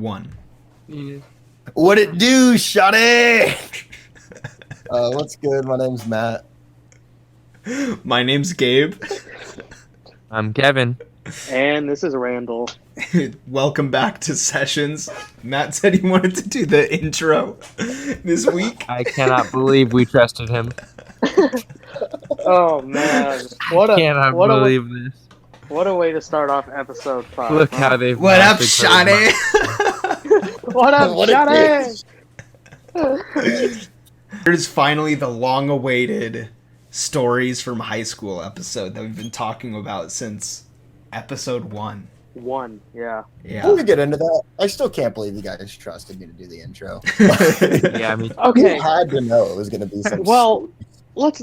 1. What it do, shawty? What's good? My name's Matt. My name's Gabe. I'm Kevin. And this is Randall. Welcome back to Sessions. Matt said he wanted to do the intro this week. I cannot believe we trusted him. Oh man, Cannot believe this. What a way to start off episode 5. Look how they've. What up, Shawty? What up, What Johnny? Here's finally the long-awaited stories from high school episode that we've been talking about since episode 1. 1, yeah. Before we get into that, I still can't believe you guys trusted me to do the intro. Yeah, I mean, Okay. You had to know it was going to be some. Well, let's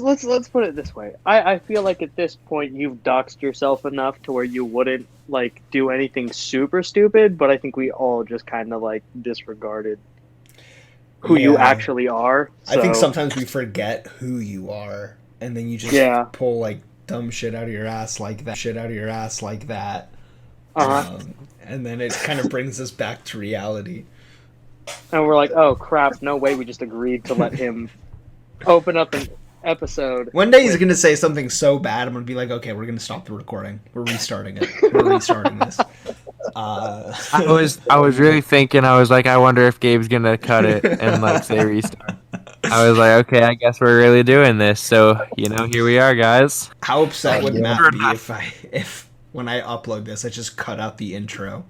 put it this way. I feel like at this point you've doxed yourself enough to where you wouldn't like do anything super stupid, but I think we all just kind of like disregarded who you Yeah. actually are. I think so- sometimes we forget who you are, and then you just pull like dumb shit out of your ass like that. And then it kind of brings us back to reality. And we're like, oh crap, no way, we just agreed to let him open up an episode. One day he's going to say something so bad, I'm going to be like, okay, we're going to stop the recording. We're restarting it. We're restarting this. I was really thinking. I was like, I wonder if Gabe's gonna cut it and like say restart. I was like, okay, I guess we're really doing this. So here we are, guys. How upset would Yeah. Matt be if when I upload this, I just cut out the intro?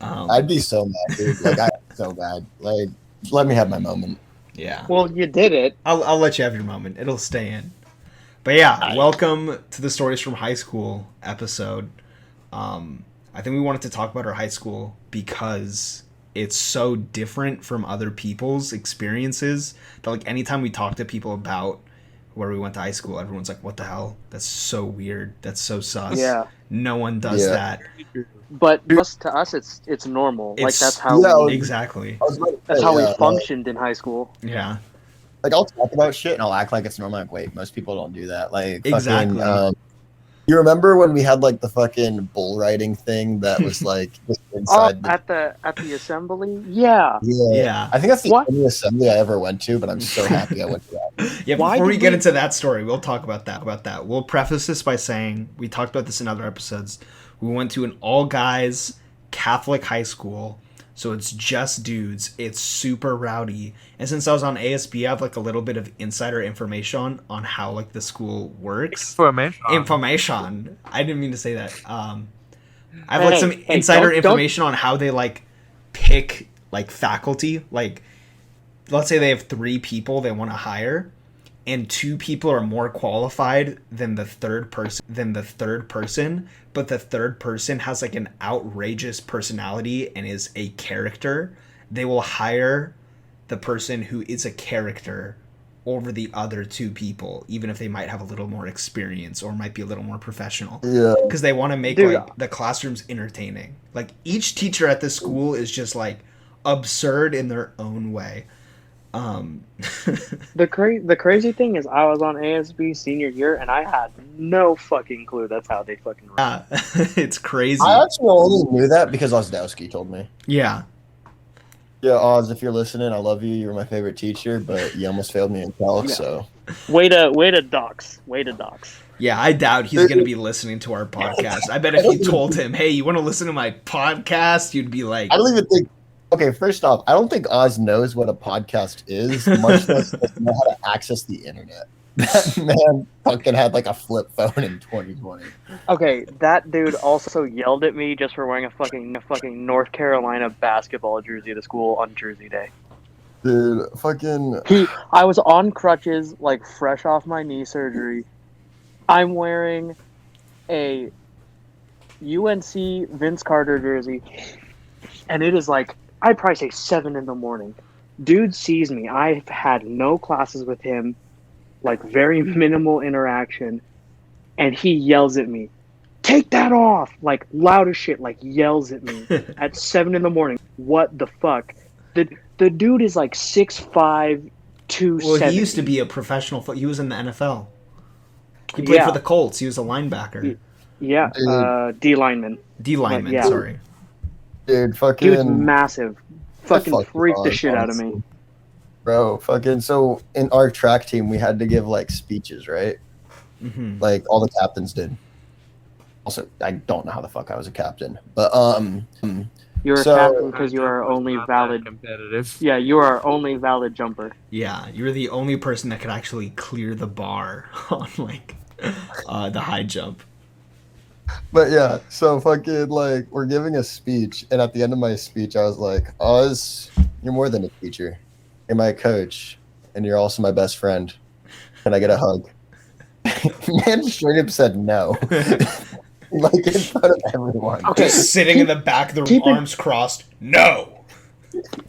I'd be so mad, dude. Like, I'm so bad. Like, let me have my moment. Yeah. Well, you did it. I'll let you have your moment. It'll stay in. But yeah, welcome to the Stories from High School episode. I think we wanted to talk about our high school because it's so different from other people's experiences that like anytime we talk to people about where we went to high school, everyone's like, what the hell? That's so weird. That's so sus. Yeah. No one does that. But just to us, it's normal. Like It's- that's how Yeah, we, Exactly. I was about to that's say, how we yeah, functioned in high school. Yeah. Like, I'll talk about shit and I'll act like it's normal. Like, wait, most people don't do that. Like, Exactly. fucking, you remember when we had like the fucking bull riding thing that was like just Oh, inside the at the assembly, yeah. Yeah. I think that's the What? only assembly I ever went to, but I'm so happy I went to that. Yeah, Why before we did get we- into that story, we'll talk about that. We'll preface this by saying, we talked about this in other episodes, we went to an all-guys Catholic high school, so it's just dudes, it's super rowdy, and since I was on ASB, I have like a little bit of insider information on how like the school works. Information. I didn't mean to say that. I have like some insider don't- information on how they like pick like faculty. Like, let's say they have 3 people they want to hire, and 2 people are more qualified than the third person, but the third person has like an outrageous personality and is a character. They will hire the person who is a character over the other 2 people, even if they might have a little more experience or might be a little more professional. Yeah. Because they want to make Dude. like the classrooms entertaining. Like each teacher at this school is just like absurd in their own way. The crazy thing is, I was on ASB senior year, and I had no fucking clue that's how they fucking run. Yeah, it's crazy. I actually only knew that because Ozdowski told me. Yeah. Yeah, Oz, if you're listening, I love you. You were my favorite teacher, but you almost failed me in calc, Yeah. so. Way to dox. Yeah, I doubt he's going to be listening to our podcast. I bet if you told him, hey, you want to listen to my podcast, you'd be like... I don't even think. Okay, first off, I don't think Oz knows what a podcast is, much less does know how to access the internet. That man fucking had like a flip phone in 2020. Okay, that dude also yelled at me just for wearing a fucking North Carolina basketball jersey to school on Jersey Day. Dude, fucking. I was on crutches, like fresh off my knee surgery. I'm wearing a UNC Vince Carter jersey, and it is like, I'd probably say 7 in the morning. Dude sees me. I've had no classes with him, like very minimal interaction, and he yells at me, "Take that off!" Like loud as shit, like yells at me at 7 in the morning. What the fuck? The dude is like 6'5", 270. Well, he used to be a professional... He was in the NFL. He played for the Colts. He was a linebacker. Yeah, D lineman. D lineman, Yeah. sorry. Dude, He was fucking massive. I Fucking fucking freaked the Oz, shit out of me. honestly. Bro, fucking so in our track team we had to give like speeches, right? Hmm. Like all the captains did. Also, I don't know how the fuck I was a captain, but You're a So- captain because you That are was only not that valid. competitive. Yeah, you are our only valid jumper. Yeah, you're the only person that could actually clear the bar on like the high jump. but yeah, so fucking like we're giving a speech, and at the end of my speech, I was like, Oz, you're more than a teacher. You're my coach, and you're also my best friend. Can I get a hug? Man straight up said no. Like in front of everyone. Okay, Just sitting in the back of the room, keep it- arms crossed. No.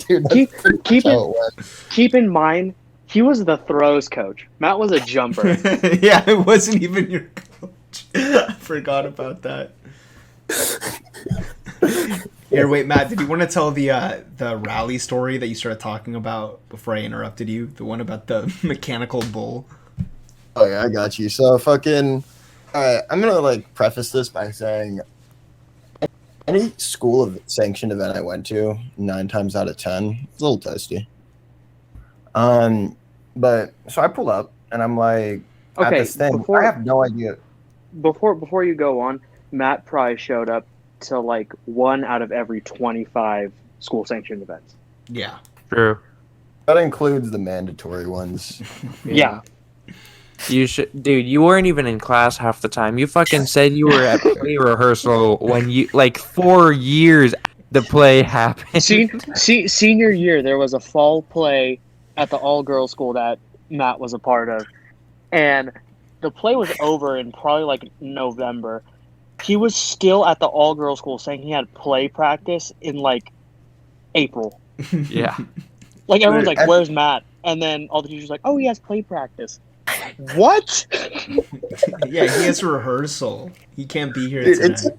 Dude, that's keep- pretty much keep how it- it went. Keep in mind, he was the throws coach. Matt was a jumper. Yeah, it wasn't even your coach. I forgot about that. Here, wait, Matt. Did you want to tell the rally story that you started talking about before I interrupted you? The one about the mechanical bull. Oh yeah, I got you. So fucking alright, I'm gonna like preface this by saying any school of sanctioned event I went to, 9 times out of 10, it's a little toasty. But so I pull up and I'm like at Okay, this thing. before- I have no idea. Before you go on, Matt probably showed up to like 1 out of every 25 school sanctioned events. Yeah. True. That includes the mandatory ones. Yeah. You should, dude. You weren't even in class half the time. You fucking said you were at play rehearsal when you like 4 years the play happened. Senior year, there was a fall play at the all-girls school that Matt was a part of, and the play was over in probably like November. He was still at the all-girls school saying he had play practice in like April. Yeah. Like everyone's Dude, like, "Where's Matt?" And then all the teachers like, "Oh, he has play practice." What? Yeah, he has rehearsal. He can't be here Dude, tonight.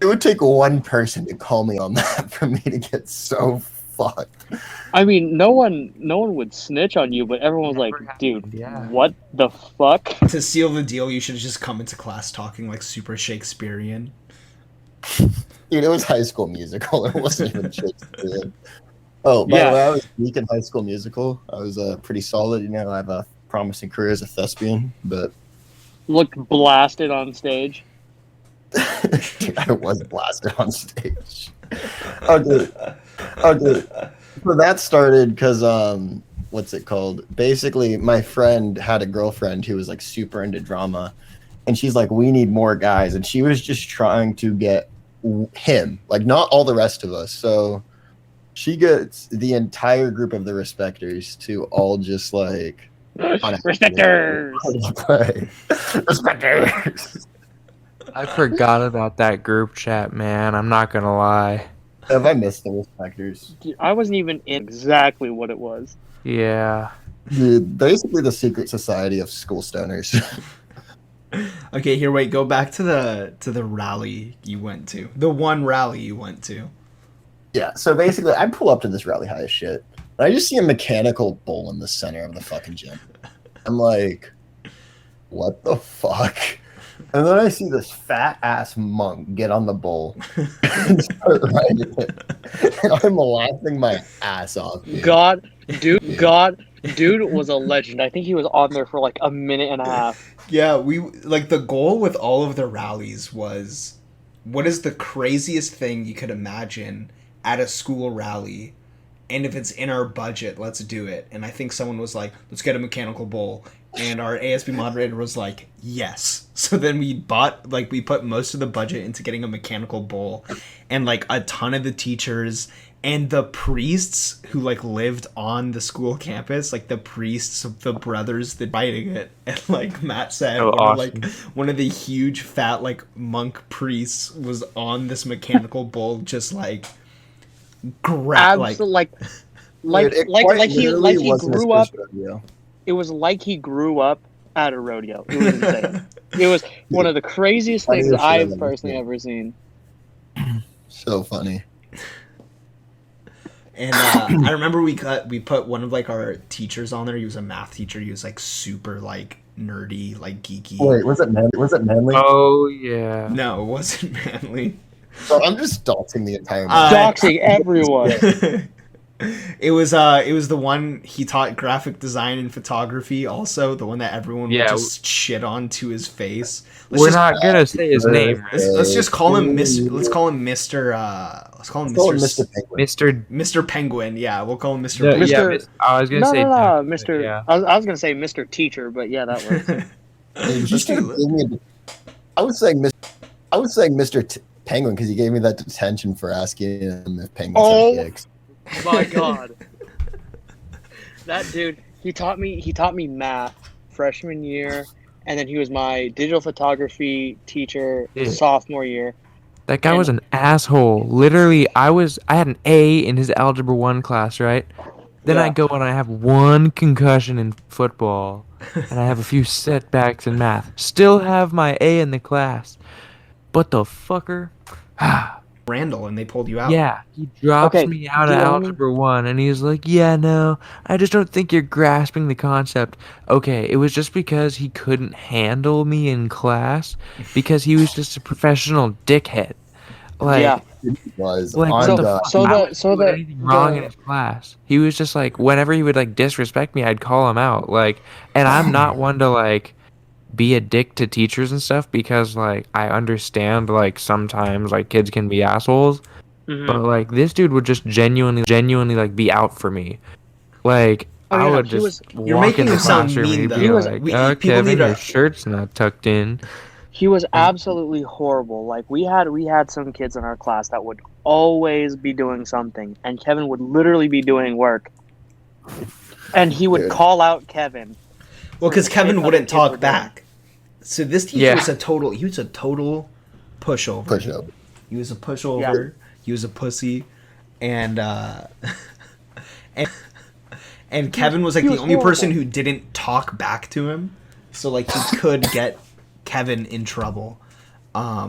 it would take one person to call me on that for me to get so fucked. I mean, no one would snitch on you, but everyone was like, Never "Dude, happened, yeah. what the fuck?" To seal the deal, you should have just come into class talking like super Shakespearean. Dude, it was High School Musical. It wasn't even Shakespeare. Oh, by Yeah. the way, I was weak in High School Musical. I was pretty solid. You know, I have a promising career as a thespian, but Looked blasted on stage. dude, I was blasted on stage. Okay. So that started because what's it called? Basically, my friend had a girlfriend who was like super into drama, and she's like, "We need more guys," and she was just trying to get him, like not all the rest of us. So she gets the entire group of the respecters to all just like Respecters. respecters. I forgot about that group chat, man. I'm not gonna lie. Have I missed the respecters? I wasn't even in exactly what it was. Yeah. Dude, basically the secret society of school stoners. Okay, here, wait. Go back to the rally you went to. The one rally you went to. Yeah, so basically I pull up to this rally high as shit, and I just see a mechanical bull in the center of the fucking gym. I'm like, what the fuck? And then I see this fat ass monk get on the bull and start riding it. And I'm laughing my ass off. Dude. Dude was a legend. I think he was on there for like a minute and a half. Yeah, we like the goal with all of the rallies was what is the craziest thing you could imagine at a school rally, and if it's in our budget, let's do it. And I think someone was like, let's get a mechanical bull, and our ASB moderator was like, yes. So then we put most of the budget into getting a mechanical bull, and like a ton of the teachers and the priests who like lived on the school campus, like the priests of the brothers that writing it, and like Matt said, Oh, one of the huge fat like monk priests was on this mechanical bull, just like Absolutely, like he grew up. It was like he grew up at a rodeo. It was insane. It was one of the craziest things I've personally ever seen. So funny. And I remember we put one of like our teachers on there. He was a math teacher. He was like super like nerdy, like geeky. Wait, was it Manly? Oh yeah. No, it wasn't Manly. So I'm just doxing the entire Doxing everyone. It was the one he taught graphic design and photography. Also, the one that everyone would just shit on to his face. We're not gonna say his name. Let's just call him Mr. Let's call him Mr. Let's call him Mr. Penguin. Mr. Penguin. Yeah, we'll call him Mr. No, Penguin. yeah, I was gonna say Mr. Yeah. I was gonna say Mr. Teacher, but yeah, that works. I was saying Mr. Penguin because he gave me that detention for asking him if penguins have dicks. My God, that dude. He taught me math freshman year, and then he was my digital photography teacher sophomore year. That guy was an asshole. Literally, I had an A in his Algebra 1 class, right? Then I go and I have one concussion in football, and I have a few setbacks in math. Still have my A in the class. But the fucker... Randall, and they pulled you out. Yeah, he drops me out of Algebra 1, and he's like, yeah, no, I just don't think you're grasping the concept. Okay, it was just because he couldn't handle me in class, because he was just a professional dickhead. Like, he was. Like, anything wrong in his class. He was just like, whenever he would like disrespect me, I'd call him out. Like, and I'm not one to like be a dick to teachers and stuff because like I understand like sometimes like kids can be assholes, but like this dude would just genuinely like be out for me. Like I would just walk in the classroom and he'd be like, Kevin, your shirt's not tucked in. He was absolutely horrible. Like we had some kids in our class that would always be doing something, and Kevin would literally be doing work, and he would call out Kevin. Well, because Kevin wouldn't talk back. So this teacher was a total pushover. He was a pushover. Yeah. He was a pussy, and Kevin was like the only person who didn't talk back to him. So like he could get Kevin in trouble. I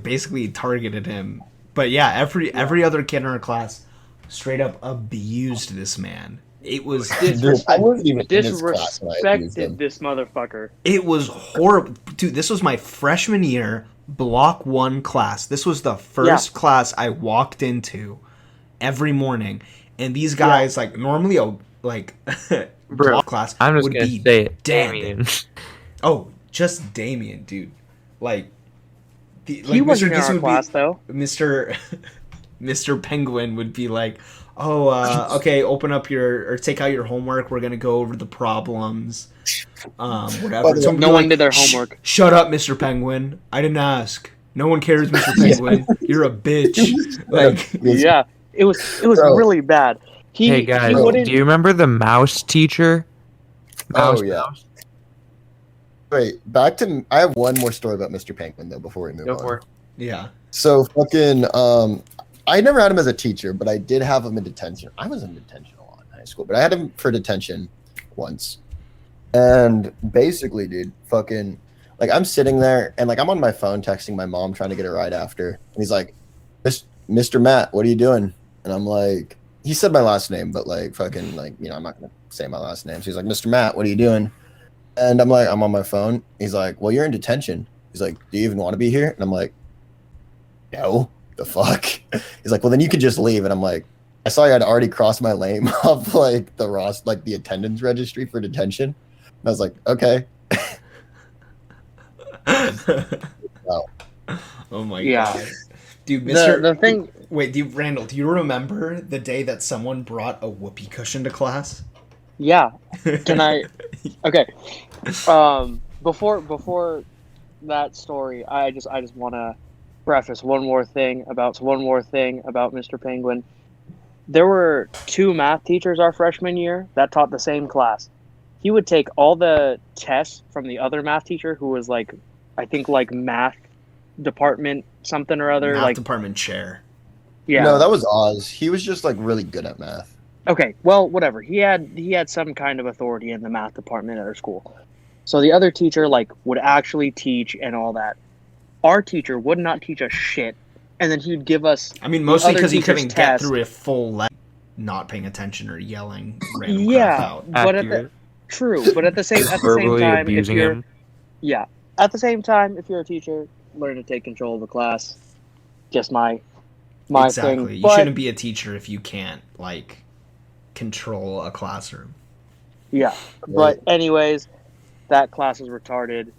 basically targeted him. But yeah, every other kid in our class straight up abused this man. It was disrespected this motherfucker. It was horrible. Dude, this was my freshman year, block 1 class. This was the first class I walked into every morning. And these guys, like, normally block class I'm just would gonna be say it. dead. Damien. Oh, just Damien, dude. Like, he wasn't in our class, though. Mr. Penguin would be like, okay, open up or take out your homework. We're gonna go over the problems. Whatever. No one did their homework. Shut up, Mr. Penguin. I didn't ask. No one cares, Mr. Penguin. You're a bitch. Like, yeah, it was really bad. Hey guys, do you remember the mouse teacher? Mouse. Wait, I have one more story about Mr. Penguin though before we move on. Go for it. Yeah. So fucking I never had him as a teacher, but I did have him in detention. I was in detention a lot in high school, but I had him for detention once. And basically, dude, fucking, like, I'm sitting there, and, like, I'm on my phone texting my mom trying to get a ride after. And he's like, Mr. Matt, what are you doing? And I'm like, he said my last name, but, like, fucking, like, you know, I'm not going to say my last name. So he's like, Mr. Matt, what are you doing? And I'm like, I'm on my phone. He's like, well, you're in detention. He's like, do you even want to be here? And I'm like, no. The fuck? He's like, well, then you could just leave. And I'm like, I saw you had already crossed my name off like the attendance registry for detention. And I was like, okay. Wow. Oh my god, dude, the thing. Wait, Randall, do you remember the day that someone brought a whoopee cushion to class? Yeah. Can I? Okay. Before that story, I just want to preface one more thing about Mr. Penguin. There were 2 math teachers our freshman year that taught the same class. He would take all the tests from the other math teacher who was like, I think like math department something or other. Math like department chair. Yeah. No, that was Oz. He was just like really good at math. Okay, well, whatever. He had some kind of authority in the math department at our school. So the other teacher like would actually teach and all that. Our teacher would not teach us shit, and then he'd give us. I mean, mostly because he couldn't get through a full not paying attention or yelling random crap out. But at the same time, if you're at the same time, if you're a teacher, learn to take control of the class. just my Exactly. thing. You But shouldn't be a teacher if you can't like control a classroom. yeah. But anyways, that class was retarded.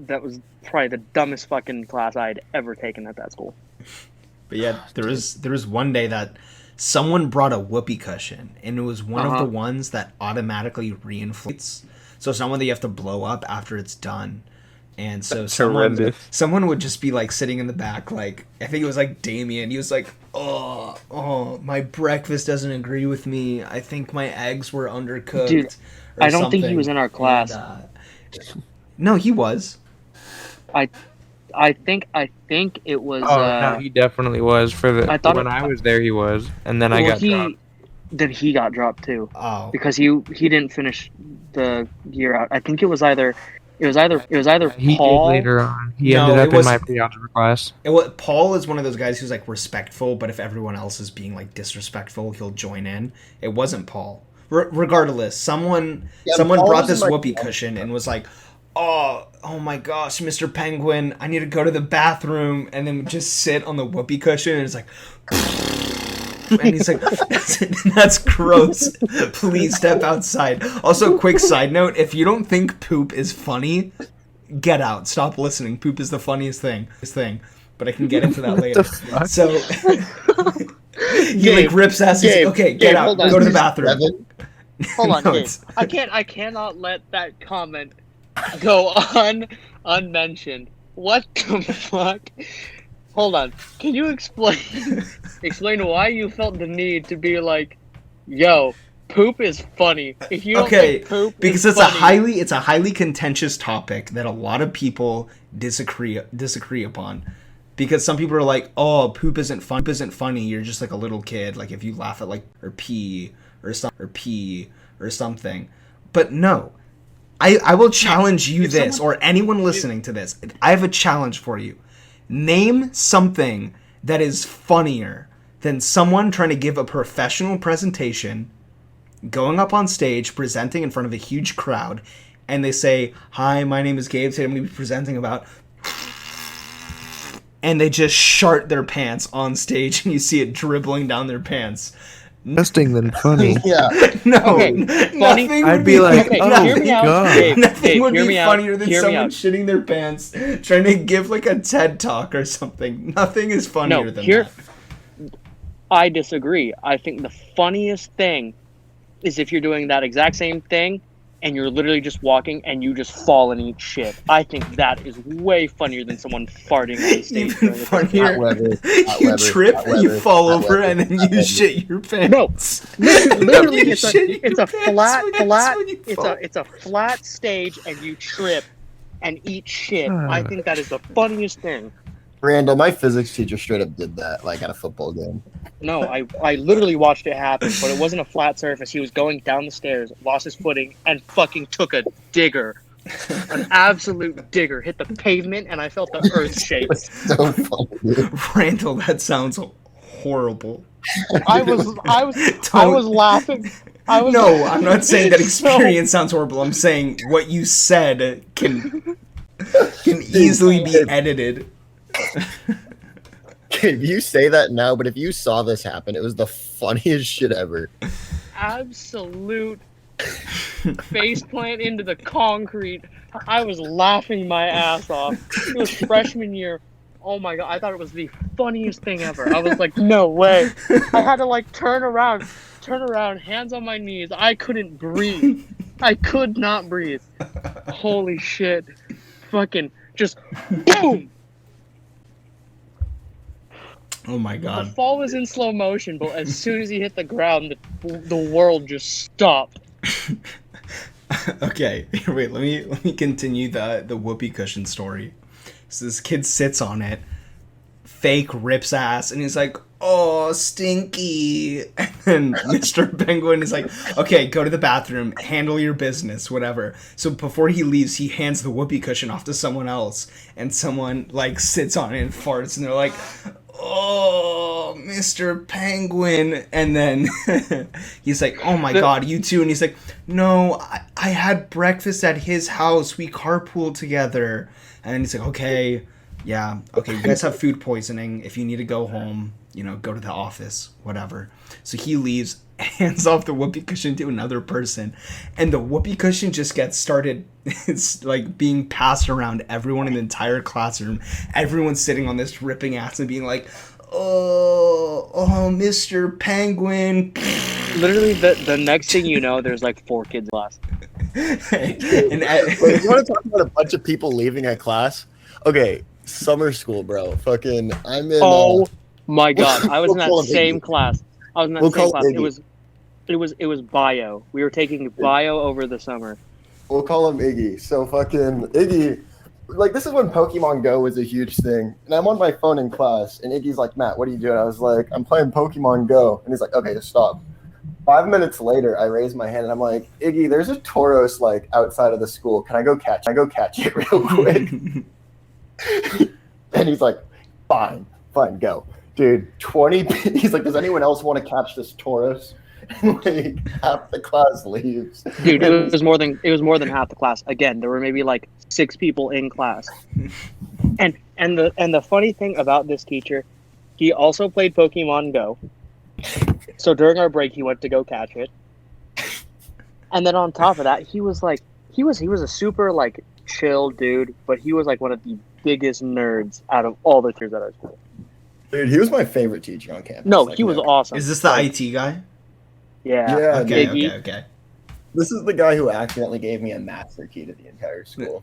That was probably the dumbest fucking class I had ever taken at that school. But yeah, there was one day that someone brought a whoopee cushion, and it was one of the ones that automatically reinflates. So it's not one that you have to blow up after it's done. And so someone would just be like sitting in the back, like I think it was like Damien. He was like, "Oh, my breakfast doesn't agree with me. I think my eggs were undercooked." Dude, I don't think he was in our class. No, he was. I think it was. No, he definitely was when I was there. He was, and then I got dropped. Then he got dropped too. Oh, because he didn't finish the year out. I think it was either He Paul. did later on. He ended up in my pre-algebra class. Paul is one of those guys who's like respectful, but if everyone else is being like disrespectful, he'll join in. It wasn't Paul. Regardless, someone brought this whoopee cushion and was like, oh my gosh, Mr. Penguin, I need to go to the bathroom, and then just sit on the whoopee cushion, and it's like, and he's like, that's gross. Please step outside. Also, quick side note, if you don't think poop is funny, get out. Stop listening. Poop is the funniest thing. But I can get into that later. So he like rips ass. He's like, okay, get out. Go to the bathroom. Hold on, Gabe. I cannot let that comment go unmentioned. What the fuck? Hold on. Can you explain why you felt the need to be like, yo, poop is funny. If you don't think poop because is funny, it's a highly contentious topic that a lot of people disagree upon. Because some people are like, oh, poop isn't funny. You're just like a little kid. Like if you laugh at like or pee or something. But no. I will challenge you or anyone listening to this. I have a challenge for you. Name something that is funnier than someone trying to give a professional presentation, going up on stage, presenting in front of a huge crowd, and they say, "Hi, my name is Gabe. Today I'm going to be presenting about..." And they just shart their pants on stage, and you see it dribbling down their pants. Interesting than funny. Yeah. No. Okay, funny. Nothing I'd would be like, okay, oh, hear me out. God. Dave, Nothing would hear be me funnier out. than Hear me someone out. shitting their pants, trying to give like a TED talk or something. Nothing is funnier than that. I disagree. I think the funniest thing is if you're doing that exact same thing and you're literally just walking and you just fall and eat shit. I think that is way funnier than someone farting on stage. Even funnier. You trip, you fall over, and then you shit your pants. No, literally, You it's shit a your flat, pants when you fall. it's a flat stage, and you trip and eat shit. I think that is the funniest thing. Randall, my physics teacher straight up did that, like at a football game. No, I literally watched it happen, but it wasn't a flat surface. He was going down the stairs, lost his footing, and fucking took a digger. An absolute digger. Hit the pavement, and I felt the earth shake. So funny, dude. Randall, that sounds horrible. I was laughing. No, I'm not saying that experience sounds horrible. I'm saying what you said can easily be edited. If you say that now, but if you saw this happen, it was the funniest shit ever. Absolute faceplant into the concrete. I was laughing my ass off. It was freshman year. Oh my god, I thought it was the funniest thing ever. I was like, no way. I had to like turn around, hands on my knees. I couldn't breathe. I could not breathe. Holy shit. Fucking just boom. Oh my god. The fall was in slow motion, but as soon as he hit the ground, the world just stopped. Okay, wait, let me continue the whoopee cushion story. So this kid sits on it, fake rips ass, and he's like, "Oh, stinky." And then Mr. Penguin is like, "Okay, go to the bathroom, handle your business, whatever." So before he leaves, he hands the whoopee cushion off to someone else, and someone like sits on it and farts, and they're like, "Oh, Mr. Penguin." And then he's like, "Oh my god, you too?" And he's like, "No, I had breakfast at his house. We carpooled together." And then he's like, "Okay, Yeah. Okay, you guys have food poisoning. If you need to go home, go to the office, whatever. So he leaves, hands off the whoopee cushion to another person, and the whoopee cushion just gets started. It's like being passed around everyone in the entire classroom. Everyone's sitting on this ripping ass and being like, oh, Mr. Penguin. Literally, the next thing you know, there's like 4 kids in class. Wait, you want to talk about a bunch of people leaving a class? Okay, summer school, bro. Fucking, I'm in. Oh my god, I was we'll in that call him same Iggy. class. I was in that We'll same call class. Iggy. It was bio. We were taking bio over the summer. We'll call him Iggy. So fucking Iggy, like this is when Pokemon Go was a huge thing. And I'm on my phone in class, and Iggy's like, Matt, what are you doing? I was like, I'm playing Pokemon Go. And he's like, okay, just stop. 5 minutes later, I raise my hand and I'm like, Iggy, there's a Tauros like outside of the school. Can I go catch it real quick? And he's like, fine, go. Dude, 20, he's like, does anyone else want to catch this Tauros? And like half the class leaves. Dude, it was more than half the class. Again, there were maybe like 6 people in class. And the funny thing about this teacher, he also played Pokemon Go. So during our break, he went to go catch it. And then on top of that, he was a super like chill dude, but he was like one of the biggest nerds out of all the teachers at our school. Dude, he was my favorite teacher on campus. No, like, he was never. awesome. Is this the IT guy? Yeah. Yeah, Okay. This is the guy who accidentally gave me a master key to the entire school.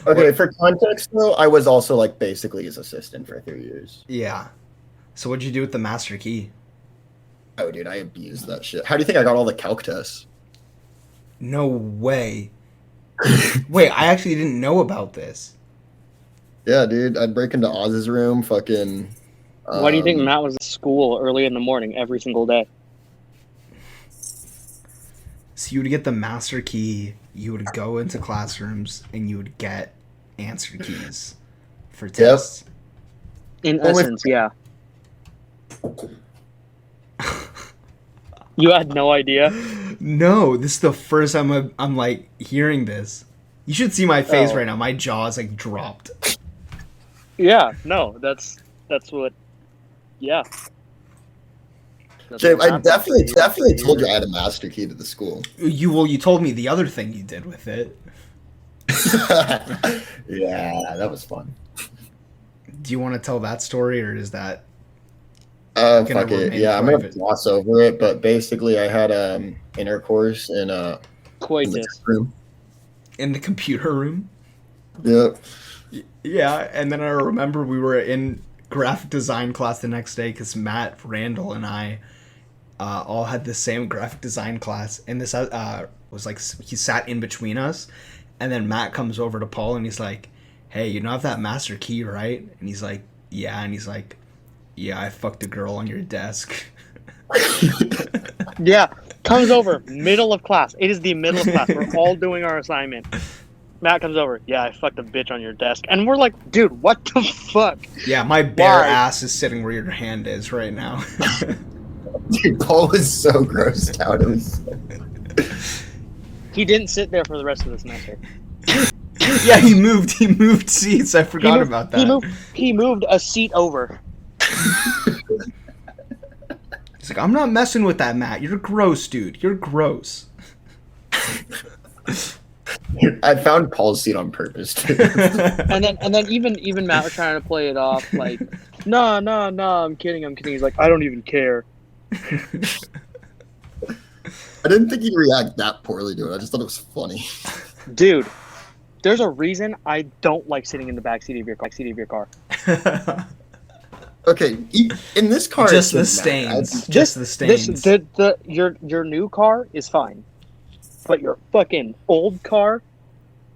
Okay, for context though, I was also like basically his assistant for 3 years. Yeah. So what'd you do with the master key? Oh, dude, I abused that shit. How do you think I got all the calc tests? No way. Wait, I actually didn't know about this. Yeah, dude, I'd break into Oz's room, fucking. Why do you think Matt was at school early in the morning every single day? So you would get the master key, you would go into classrooms, and you would get answer keys for tests. In essence, yeah. You had no idea? No, this is the first time I'm like hearing this. You should see my face right now. My jaw is like dropped. Yeah, no, that's what. Yeah. That's James, what I happened. definitely told you I had a master key to the school. You told me the other thing you did with it. Yeah, that was fun. Do you want to tell that story, or is that? Fuck it. Yeah, I'm gonna gloss over it, but basically, I had intercourse in the Coitus. room. In the computer room? Yep. Yeah, and then I remember we were in graphic design class the next day because Matt, Randall, and I all had the same graphic design class. And this was like, he sat in between us. And then Matt comes over to Paul and he's like, hey, you don't have that master key, right? And he's like, yeah. And he's like, yeah, I fucked a girl on your desk. Yeah, comes over, middle of class. It is the middle of class. We're all doing our assignment. Matt comes over. Yeah, I fucked a bitch on your desk. And we're like, dude, what the fuck? Yeah, my bare ass is sitting where your hand is right now. Dude, Paul was so grossed out. It was... He didn't sit there for the rest of the semester. Yeah, he moved seats. I forgot about that. He moved a seat over. He's like, I'm not messing with that, Matt. You're gross, dude. You're gross. I found Paul's seat on purpose, too. and then even Matt was trying to play it off like, no, I'm kidding. He's like, I don't even care. I didn't think he'd react that poorly to it. I just thought it was funny. Dude, there's a reason I don't like sitting in the backseat of your car. Okay, in this car, just the stains. Just the stains. Your new car is fine, but your fucking old car,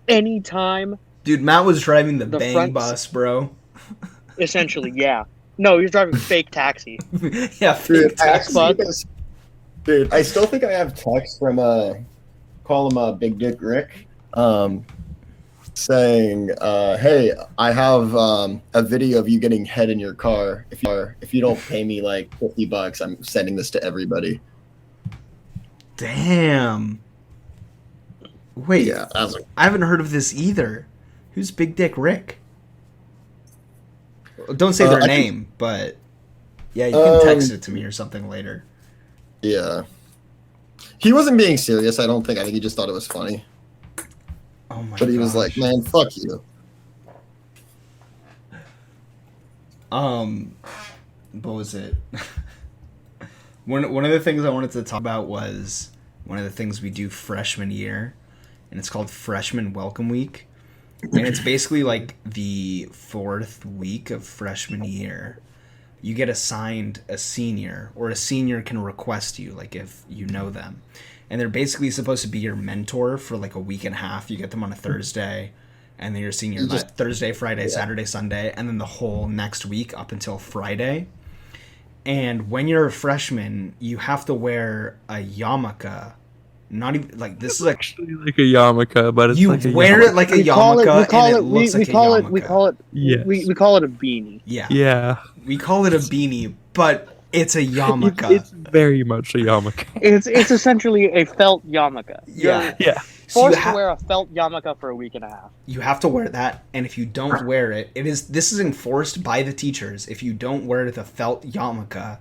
anytime. Dude, Matt was driving the bang front bus, bro. Essentially, yeah. No, you're driving fake taxi. Yeah, fake taxi. Dude, I still think I have text from call him Big Dick Rick, saying, "Hey, I have a video of you getting head in your car. If you don't pay me like $50, I'm sending this to everybody." Damn. Wait, yeah, I haven't heard of this either. Who's Big Dick Rick? Don't say their name, but yeah, you can text it to me or something later. Yeah. He wasn't being serious, I don't think. I think he just thought it was funny. Oh my But he was like, man, fuck you. What was it? One of the things I wanted to talk about was one of the things we do freshman year, and it's called Freshman Welcome Week. And it's basically like the 4th week of freshman year. You get assigned a senior, or a senior can request you, like if you know them. And they're basically supposed to be your mentor for like a week and a half. You get them on a Thursday, and then your senior Thursday, Friday, Saturday, Sunday, and then the whole next week up until Friday. And when you're a freshman, you have to wear a yarmulke. Not even like this is like Actually like a yarmulke, but it's you like a wear yarmulke. it like a yarmulke, and it looks like a yarmulke. Yes. We call it a beanie. Yeah. We call it a beanie, but it's a yarmulke. It's very much a yarmulke. It's essentially a felt yarmulke. Yeah. Yeah. Forced to wear a felt yarmulke for a week and a half. You have to wear that, and if you don't wear it, this is enforced by the teachers. If you don't wear the felt yarmulke,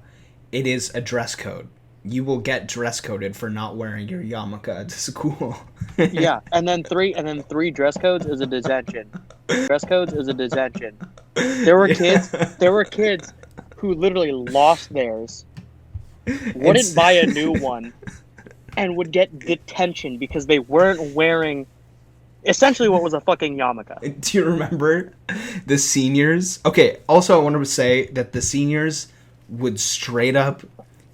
it is a dress code. You will get dress coded for not wearing your yarmulke to school. Yeah, and then three dress codes is a detention. Dress codes is a detention. There were kids who literally lost theirs, wouldn't buy a new one, and would get detention because they weren't wearing essentially what was a fucking yarmulke. Do you remember the seniors? Okay, also I wanted to say that the seniors would straight up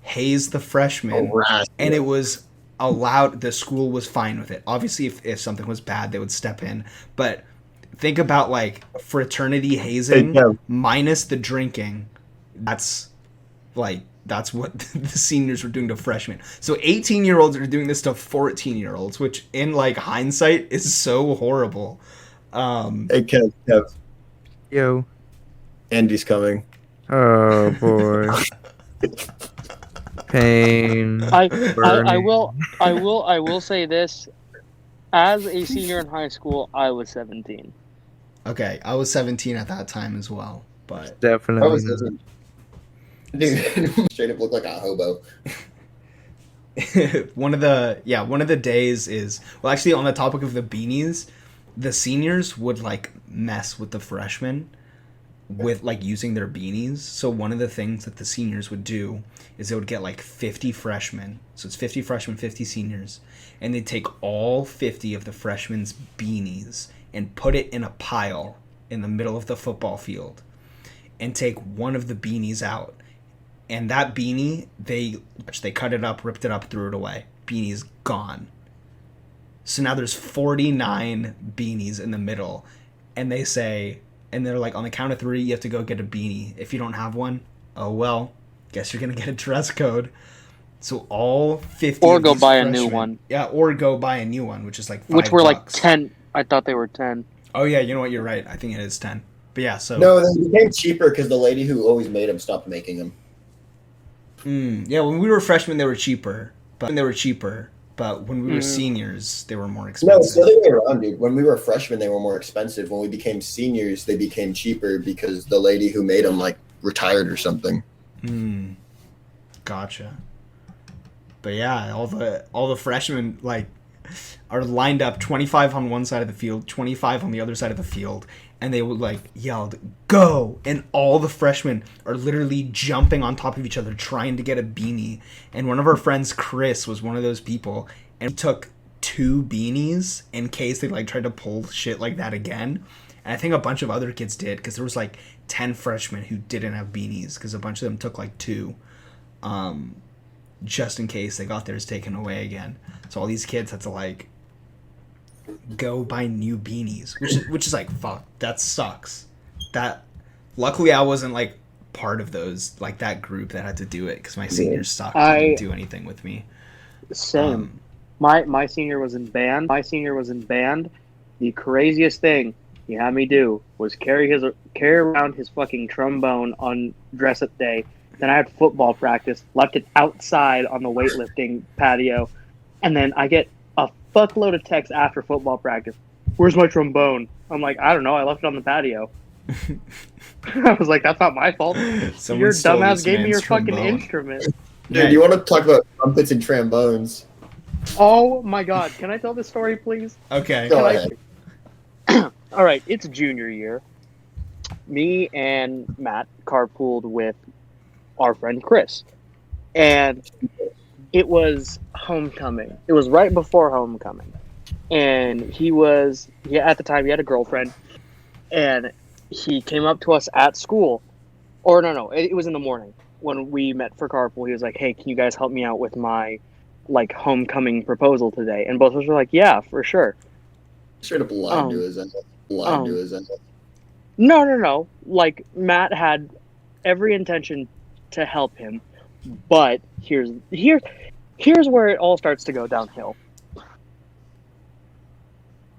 haze the freshmen, and it was allowed. The school was fine with it. Obviously, if something was bad, they would step in. But think about like fraternity hazing minus the drinking. That's what the seniors were doing to freshmen. So 18-year-olds are doing this to 14-year-olds, which in like hindsight is so horrible. Hey, Kev. Yo. Andy's coming. Oh boy. Pain. I will say this. As a senior in high school, I was 17. Okay, I was 17 at that time as well, but Definitely. I was dude, straight up looked like a hobo. one of the days is, well, actually on the topic of the beanies, the seniors would like mess with the freshmen with like using their beanies. So one of the things that the seniors would do is they would get like 50 freshmen. So it's 50 freshmen, 50 seniors, and they'd take all 50 of the freshmen''s beanies and put it in a pile in the middle of the football field and take one of the beanies out. And that beanie, they cut it up, ripped it up, threw it away. Beanie's gone. So now there's 49 beanies in the middle, and they say, and they're like, on the count of 3, you have to go get a beanie. If you don't have one, oh well, guess you're gonna get a dress code. So all 50 Or of go these buy a freshmen, new one. Yeah, or go buy a new one, which is like $5. Which were like 10. I thought they were 10. Oh yeah, you know what? You're right. I think it is 10. But yeah, so No, they became cheaper because the lady who always made them stopped making them. Yeah, when we were freshmen, they were cheaper. But when we were seniors, they were more No, expensive. it's the other way around, dude. When we were freshmen, they were more expensive. When we became seniors, they became cheaper because the lady who made them like retired or something. Gotcha. But yeah, all the freshmen like are lined up, 25 on one side of the field, 25 on the other side of the field, and they would like yelled go, and all the freshmen are literally jumping on top of each other trying to get a beanie. And one of our friends, Chris, was one of those people, and he took 2 beanies in case they like tried to pull shit like that again. And I think a bunch of other kids did, because there was like 10 freshmen who didn't have beanies because a bunch of them took like 2 just in case they got theirs taken away again. So all these kids had to like go buy new beanies, which is like, fuck, that sucks. That luckily I wasn't like part of those, like that group that had to do it, because my seniors sucked and didn't do anything with me. Same. My senior was in band. The craziest thing he had me do was carry around his fucking trombone on dress up day. Then I had football practice, left it outside on the weightlifting patio, and then I get a fuckload of texts after football practice. Where's my trombone? I'm like, I don't know. I left it on the patio. I was like, that's not my fault. Someone Your stole dumbass this gave me man's your fucking trombone. instrument. Dude, you want to talk about trumpets and trombones? Oh my god. Can I tell this story, please? Okay. Go Can ahead. All right, it's junior year. Me and Matt carpooled with our friend Chris. And it was homecoming. It was right before homecoming. And at the time, he had a girlfriend. And he came up to us at school. Or no, it was in the morning when we met for carpool. He was like, hey, can you guys help me out with my, like, homecoming proposal today? And both of us were like, yeah, for sure. Straight up lied to his ass. Lied to his ass. No. Like, Matt had every intention to help him, but here's where it all starts to go downhill.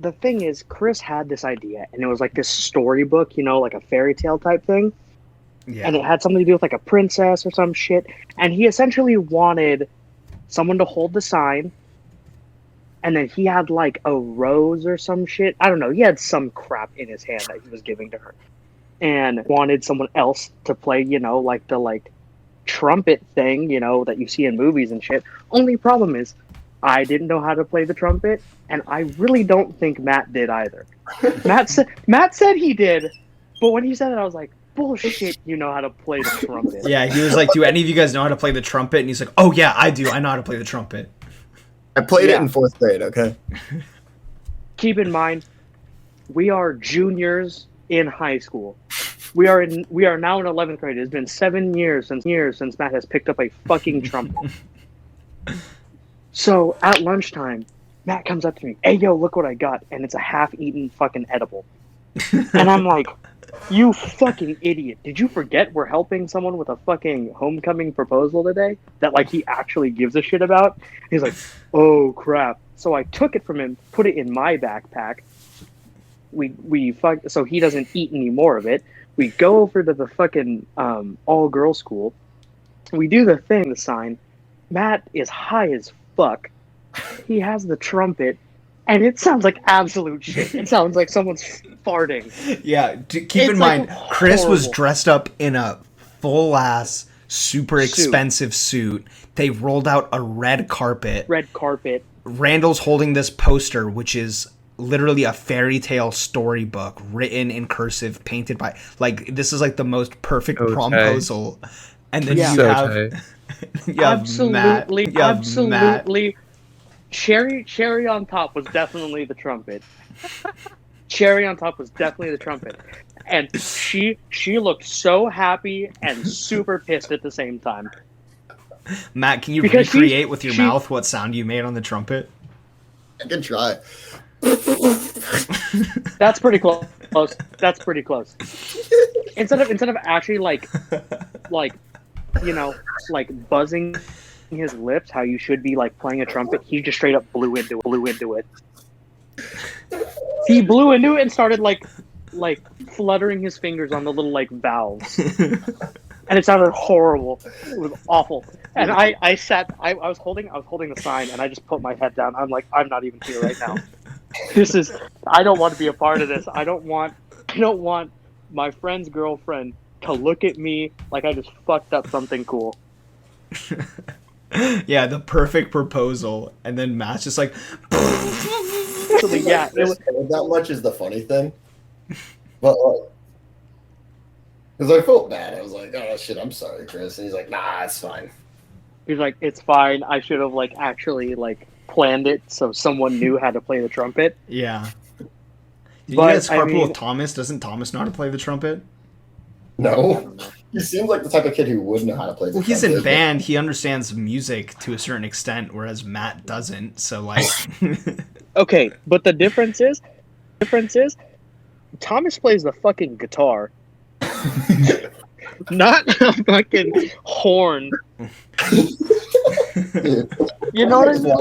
The thing is, Chris had this idea, and it was like this storybook, like a fairy tale type thing, Yeah. and it had something to do with like a princess or some shit, and he essentially wanted someone to hold the sign, and then he had like a rose or some shit. I don't know. He had some crap in his hand that he was giving to her, and wanted someone else to play, like the trumpet thing, that you see in movies and shit. Only problem is, I didn't know how to play the trumpet, and I really don't think Matt did either. Matt said he did, but when he said it, I was like, bullshit, you know how to play the trumpet. Yeah, he was like, do any of you guys know how to play the trumpet? And he's like, oh yeah, I do. I know how to play the trumpet. I played it in 4th grade, okay? Keep in mind, we are juniors in high school. We are now in 11th grade. It's been 7 years since Matt has picked up a fucking trumpet. So at lunchtime, Matt comes up to me, hey yo, look what I got, and it's a half-eaten fucking edible. And I'm like, you fucking idiot. Did you forget we're helping someone with a fucking homecoming proposal today that like he actually gives a shit about? He's like, oh crap. So I took it from him, put it in my backpack. So he doesn't eat any more of it. We go over to the fucking all-girls school. We do the thing, the sign. Matt is high as fuck. He has the trumpet, and it sounds like absolute shit. It sounds like someone's farting. Yeah, keep in mind, Chris was dressed up in a full-ass, super expensive suit. They rolled out a red carpet. Randall's holding this poster, which is literally a fairy tale storybook written in cursive, painted by, like, this is like the most perfect prom-posal. And then you have absolutely. Cherry on top was definitely the trumpet. And she looked so happy and super pissed at the same time. Matt, can you recreate with your mouth what sound you made on the trumpet? I can try. That's pretty close. Instead of actually like buzzing his lips, how you should be like playing a trumpet, he just straight up blew into it. He blew into it and started like fluttering his fingers on the little like valves. And it sounded horrible. It was awful. And I was holding the sign, and I just put my head down. I'm like, I'm not even here right now. I don't want to be a part of this. I don't want my friend's girlfriend to look at me like I just fucked up something cool. Yeah, the perfect proposal, and then Matt's just like. Yeah, that much is the funny thing, but because I felt bad, I was like, "Oh shit, I'm sorry, Chris," and he's like, "Nah, it's fine." He's like, "It's fine. I should have actually planned it so someone knew how to play the trumpet." Yeah. Did you guys carpool with Thomas? Doesn't Thomas know how to play the trumpet? No. He seems like the type of kid who would know how to play the trumpet. He's in band. He understands music to a certain extent, whereas Matt doesn't. So, Okay, but the difference is, Thomas plays the fucking guitar. Not a fucking horn. You know what I mean?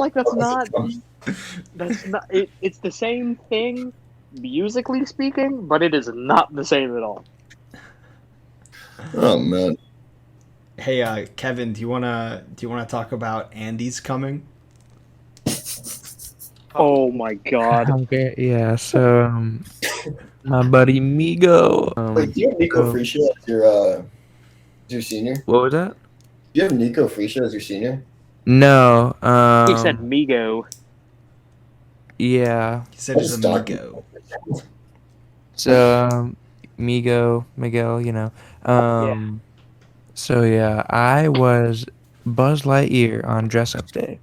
That's not it's the same thing musically speaking, but it is not the same at all. Oh man. Hey, Kevin, do you wanna talk about Andy's coming? Oh my god. Okay, yeah, so My buddy Migo. Wait, do you have Nico so- Freesia as your senior? What was that? Do you have Nico Freesia as your senior? No. He said Migo. Yeah. He said he's a Stop. Migo. So Miguel, you know. So yeah, I was Buzz Lightyear on dress up day.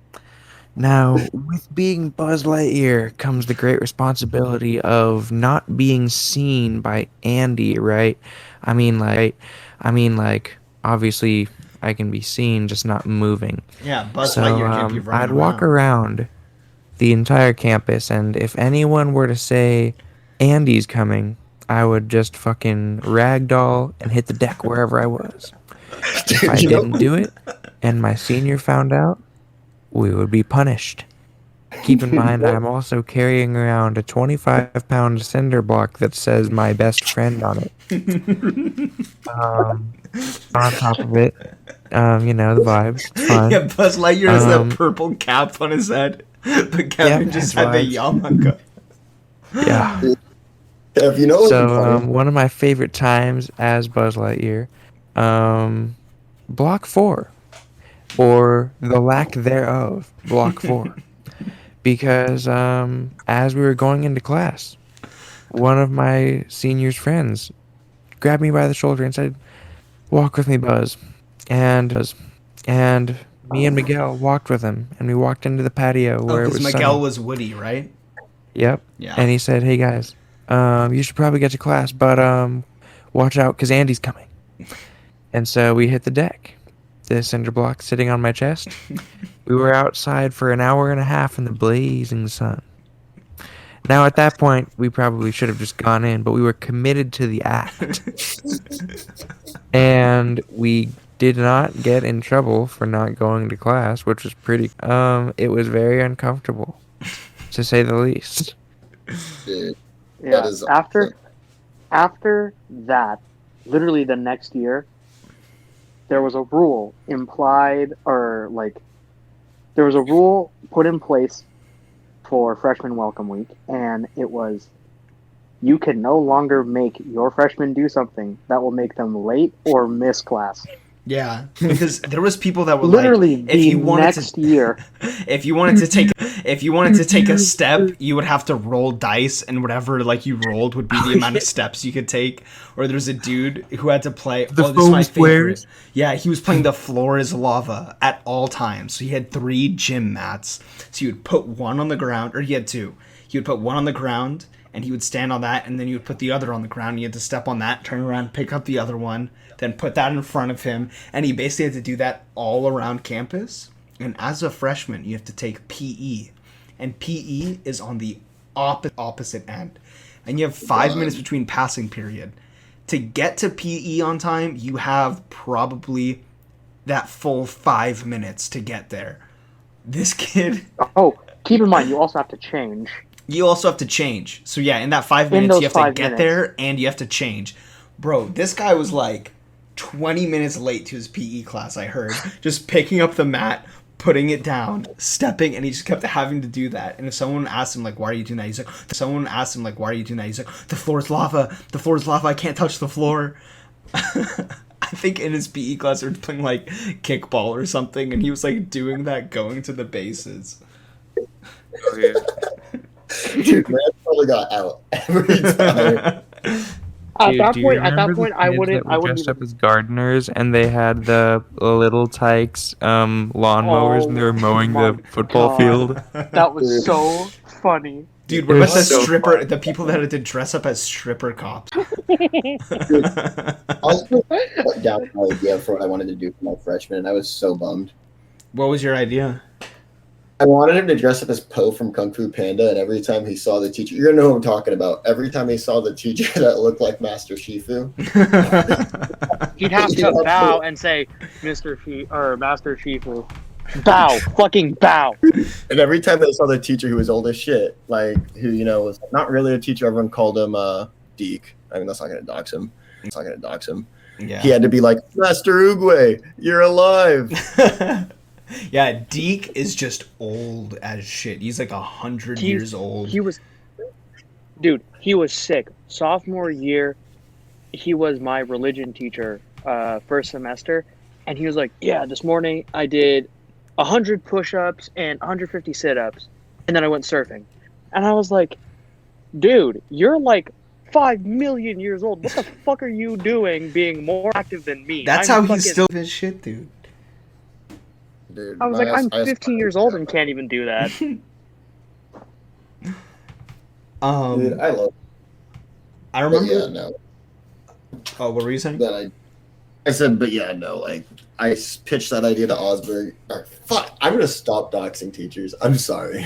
Now, with being Buzz Lightyear comes the great responsibility of not being seen by Andy, right? I mean like obviously I can be seen, just not moving. Yeah, Buzz So Lightyear can't be running I'd walk around the entire campus, and if anyone were to say Andy's coming, I would just fucking ragdoll and hit the deck wherever I was. If I didn't do it, and my senior found out, we would be punished. Keep in mind, I'm also carrying around a 25-pound cinder block that says my best friend on it. On top of it, you know, the vibes. It's fun. Yeah, Buzz Lightyear has that purple cap on his head, but Kevin Yep, just his had the vibes. yarmulke. Yeah. If you know what's So, funny, one of my favorite times as Buzz Lightyear, Block 4, or the lack thereof, Block 4. Because as we were going into class, one of my senior's friends grabbed me by the shoulder and said, "Walk with me, Buzz." And me and Miguel walked with him, and we walked into the patio where it Because was Miguel sunny. was Woody, right? Yep. Yeah. And he said, "Hey guys, you should probably get to class, but watch out because Andy's coming." And so we hit the deck. The cinder block sitting on my chest. We were outside for an hour and a half in the blazing sun. Now at that point, we probably should have just gone in, but we were committed to the act. And we did not get in trouble for not going to class, which was pretty. It was very uncomfortable, to say the least. dude, Yeah. that is After that, literally the next year, there was a rule implied, or like, there was a rule put in place for freshman welcome week, and it was you can no longer make your freshmen do something that will make them late or miss class. Yeah, because there was people that were Literally, like, the next year. if you wanted to take a step, you would have to roll dice, and whatever like you rolled would be the amount of steps you could take. Or there's a dude who had to play. The This is my foam squares? favorite. Yeah, he was playing the floor is lava at all times. So he had 3 gym mats. So you would put one on the ground, or he had 2. He would put one on the ground, and he would stand on that, and then you would put the other on the ground. And you had to step on that, turn around, pick up the other one, then put that in front of him, and he basically had to do that all around campus. And as a freshman, you have to take PE, and PE is on the opposite end, and you have 5 minutes between passing period. To get to PE on time, you have probably that full 5 minutes to get there. This kid, Oh, keep in mind, you also have to change. you also have to change. So yeah, in that 5 In minutes, those you have to 5 get minutes. there and you have to change. Bro, this guy was like 20 minutes late to his PE class, I heard. Just picking up the mat, putting it down, stepping, and he just kept having to do that. And if someone asked him, like, why are you doing that? He's like, the floor is lava. The floor is lava. I can't touch the floor. I think in his PE class, they were playing, like, kickball or something, and he was, like, doing that, going to the bases. dude, man probably got out every time. At that do you point, remember the I kids wouldn't. that I were wouldn't dressed even. up as gardeners, and they had the little tykes lawnmowers, and they were mowing my the football God. field. That was so funny. Dude, It what about was the so stripper, the people that had to dress up as stripper cops? I was put down my idea for what I wanted to do for my freshman, and I was so bummed. What was your idea? I wanted him to dress up as Po from Kung Fu Panda, and every time he saw the teacher, you're gonna know who I'm talking about. Every time he saw the teacher that looked like Master Shifu, He'd have Yeah. to bow and say, "Mr. or Master Shifu." Bow, fucking bow. and every time they saw the teacher who was old as shit, like who was not really a teacher, everyone called him Deke. I mean, that's not gonna dox him. It's not gonna dox him. Yeah. He had to be like, Master Oogway, you're alive. Yeah, Deke is just old as shit. He's like 100 years old. He was, dude. He was sick sophomore year, he was my religion teacher first semester, and he was like, yeah, this morning I did 100 push-ups and 150 sit-ups, and then I went surfing. And I was like, dude, you're like 5 million years old. What the fuck are you doing being more active than me? That's how he's still his shit, dude. Dude, I was like, I'm 15 years old and can't even do that. Dude, I love. I remember. Yeah, no. Oh, what were you saying? That I said, but yeah, no. Like, I pitched that idea to Osberg. Fuck, I'm gonna stop doxing teachers. I'm sorry.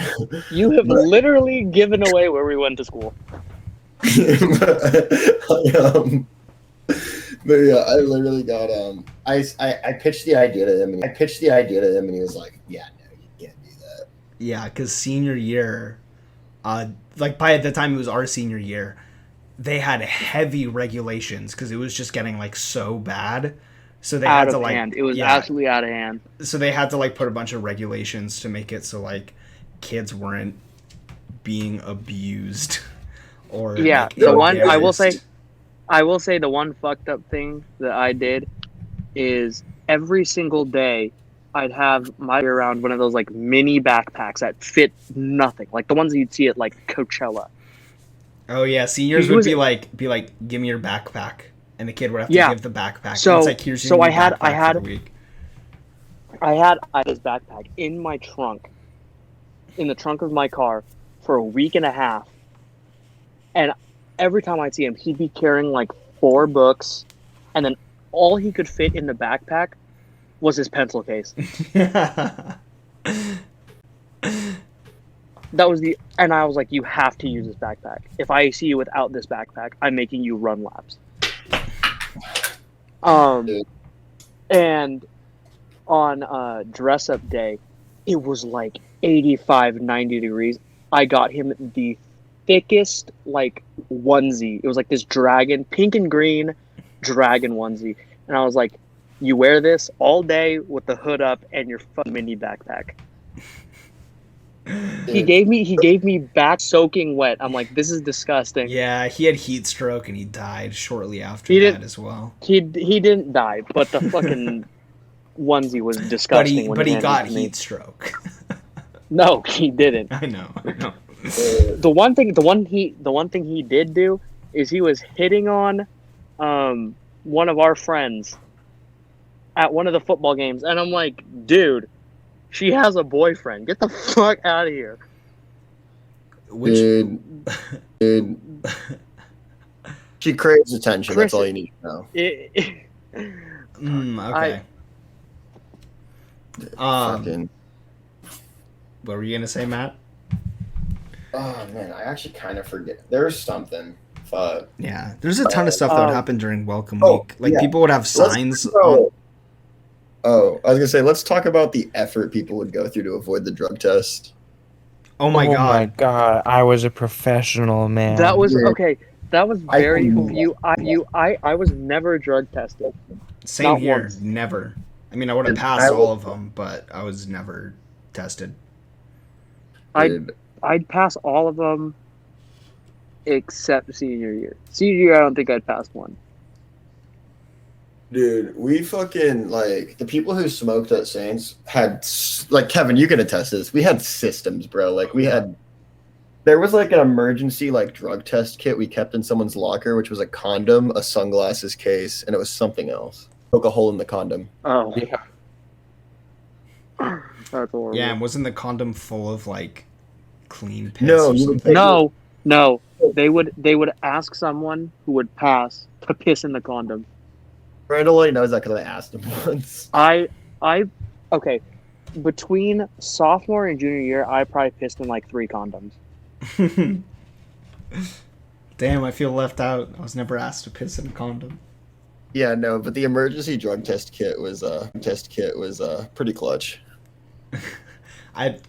You have literally given away where we went to school. But yeah, I literally got I pitched the idea to him, and he was like, "Yeah, no, you can't do that." Yeah, because senior year, like by the time it was our senior year, they had heavy regulations because it was just getting like so bad. So they had to like hand. It was absolutely out of hand. So they had to like put a bunch of regulations to make it so like kids weren't being abused or yeah. like, The one embarrassed. I will say the one fucked up thing that I did is every single day I'd have my around one of those like mini backpacks that fit nothing, like the ones that you'd see at like Coachella. Oh yeah, seniors would be like, give me your backpack, and the kid would have to give the backpack. So it's like, here's your so new I had backpack for the week. I had this backpack in my trunk, in the trunk of my car, for a week and a half, and every time I'd see him, he'd be carrying like 4 books, and then all he could fit in the backpack was his pencil case. That was and I was like, you have to use this backpack. If I see you without this backpack, I'm making you run laps. And on dress up day, it was like 85, 90 degrees. I got him the thickest like onesie. It was like this dragon, pink and green dragon onesie. And I was like, you wear this all day with the hood up and your fucking mini backpack. He gave me back soaking wet. I'm like, this is disgusting. Yeah, he had heat stroke and he died shortly after that as well. He didn't die, but the fucking onesie was disgusting. But he got heat stroke. No, he didn't. I know. The one thing he did do is he was hitting on one of our friends at one of the football games, and I'm like, dude, she has a boyfriend. Get the fuck out of here. Dude. She craves attention. That's all you need to know. Okay. Fucking. What were you gonna say, Matt? Oh man, I actually kind of forget. There's something. Fuck. Yeah, there's a ton of stuff that would happen during Welcome Week. Like people would have signs. Oh, I was gonna say, let's talk about the effort people would go through to avoid the drug test. Oh my god! I was a professional, man. That was okay. That was very I was never drug tested. Same Not here. once. Never. I mean, I would have passed all of them, but I was never tested. I'd pass all of them except senior year. Senior year, I don't think I'd pass one. Dude, we fucking, like, the people who smoked at Saints had, like, Kevin, you can attest to this. We had systems, bro. Like, there was, like, an emergency, like, drug test kit we kept in someone's locker, which was a condom, a sunglasses case, and it was something else. Poke a hole in the condom. Oh. Yeah. That's horrible. Yeah, and wasn't the condom full of, like, clean piss or something? No. They would ask someone who would pass to piss in the condom. Randall only knows that because I asked him once. Okay. Between sophomore and junior year, I probably pissed in like 3 condoms. Damn, I feel left out. I was never asked to piss in a condom. Yeah, no, but the emergency drug test kit was pretty clutch.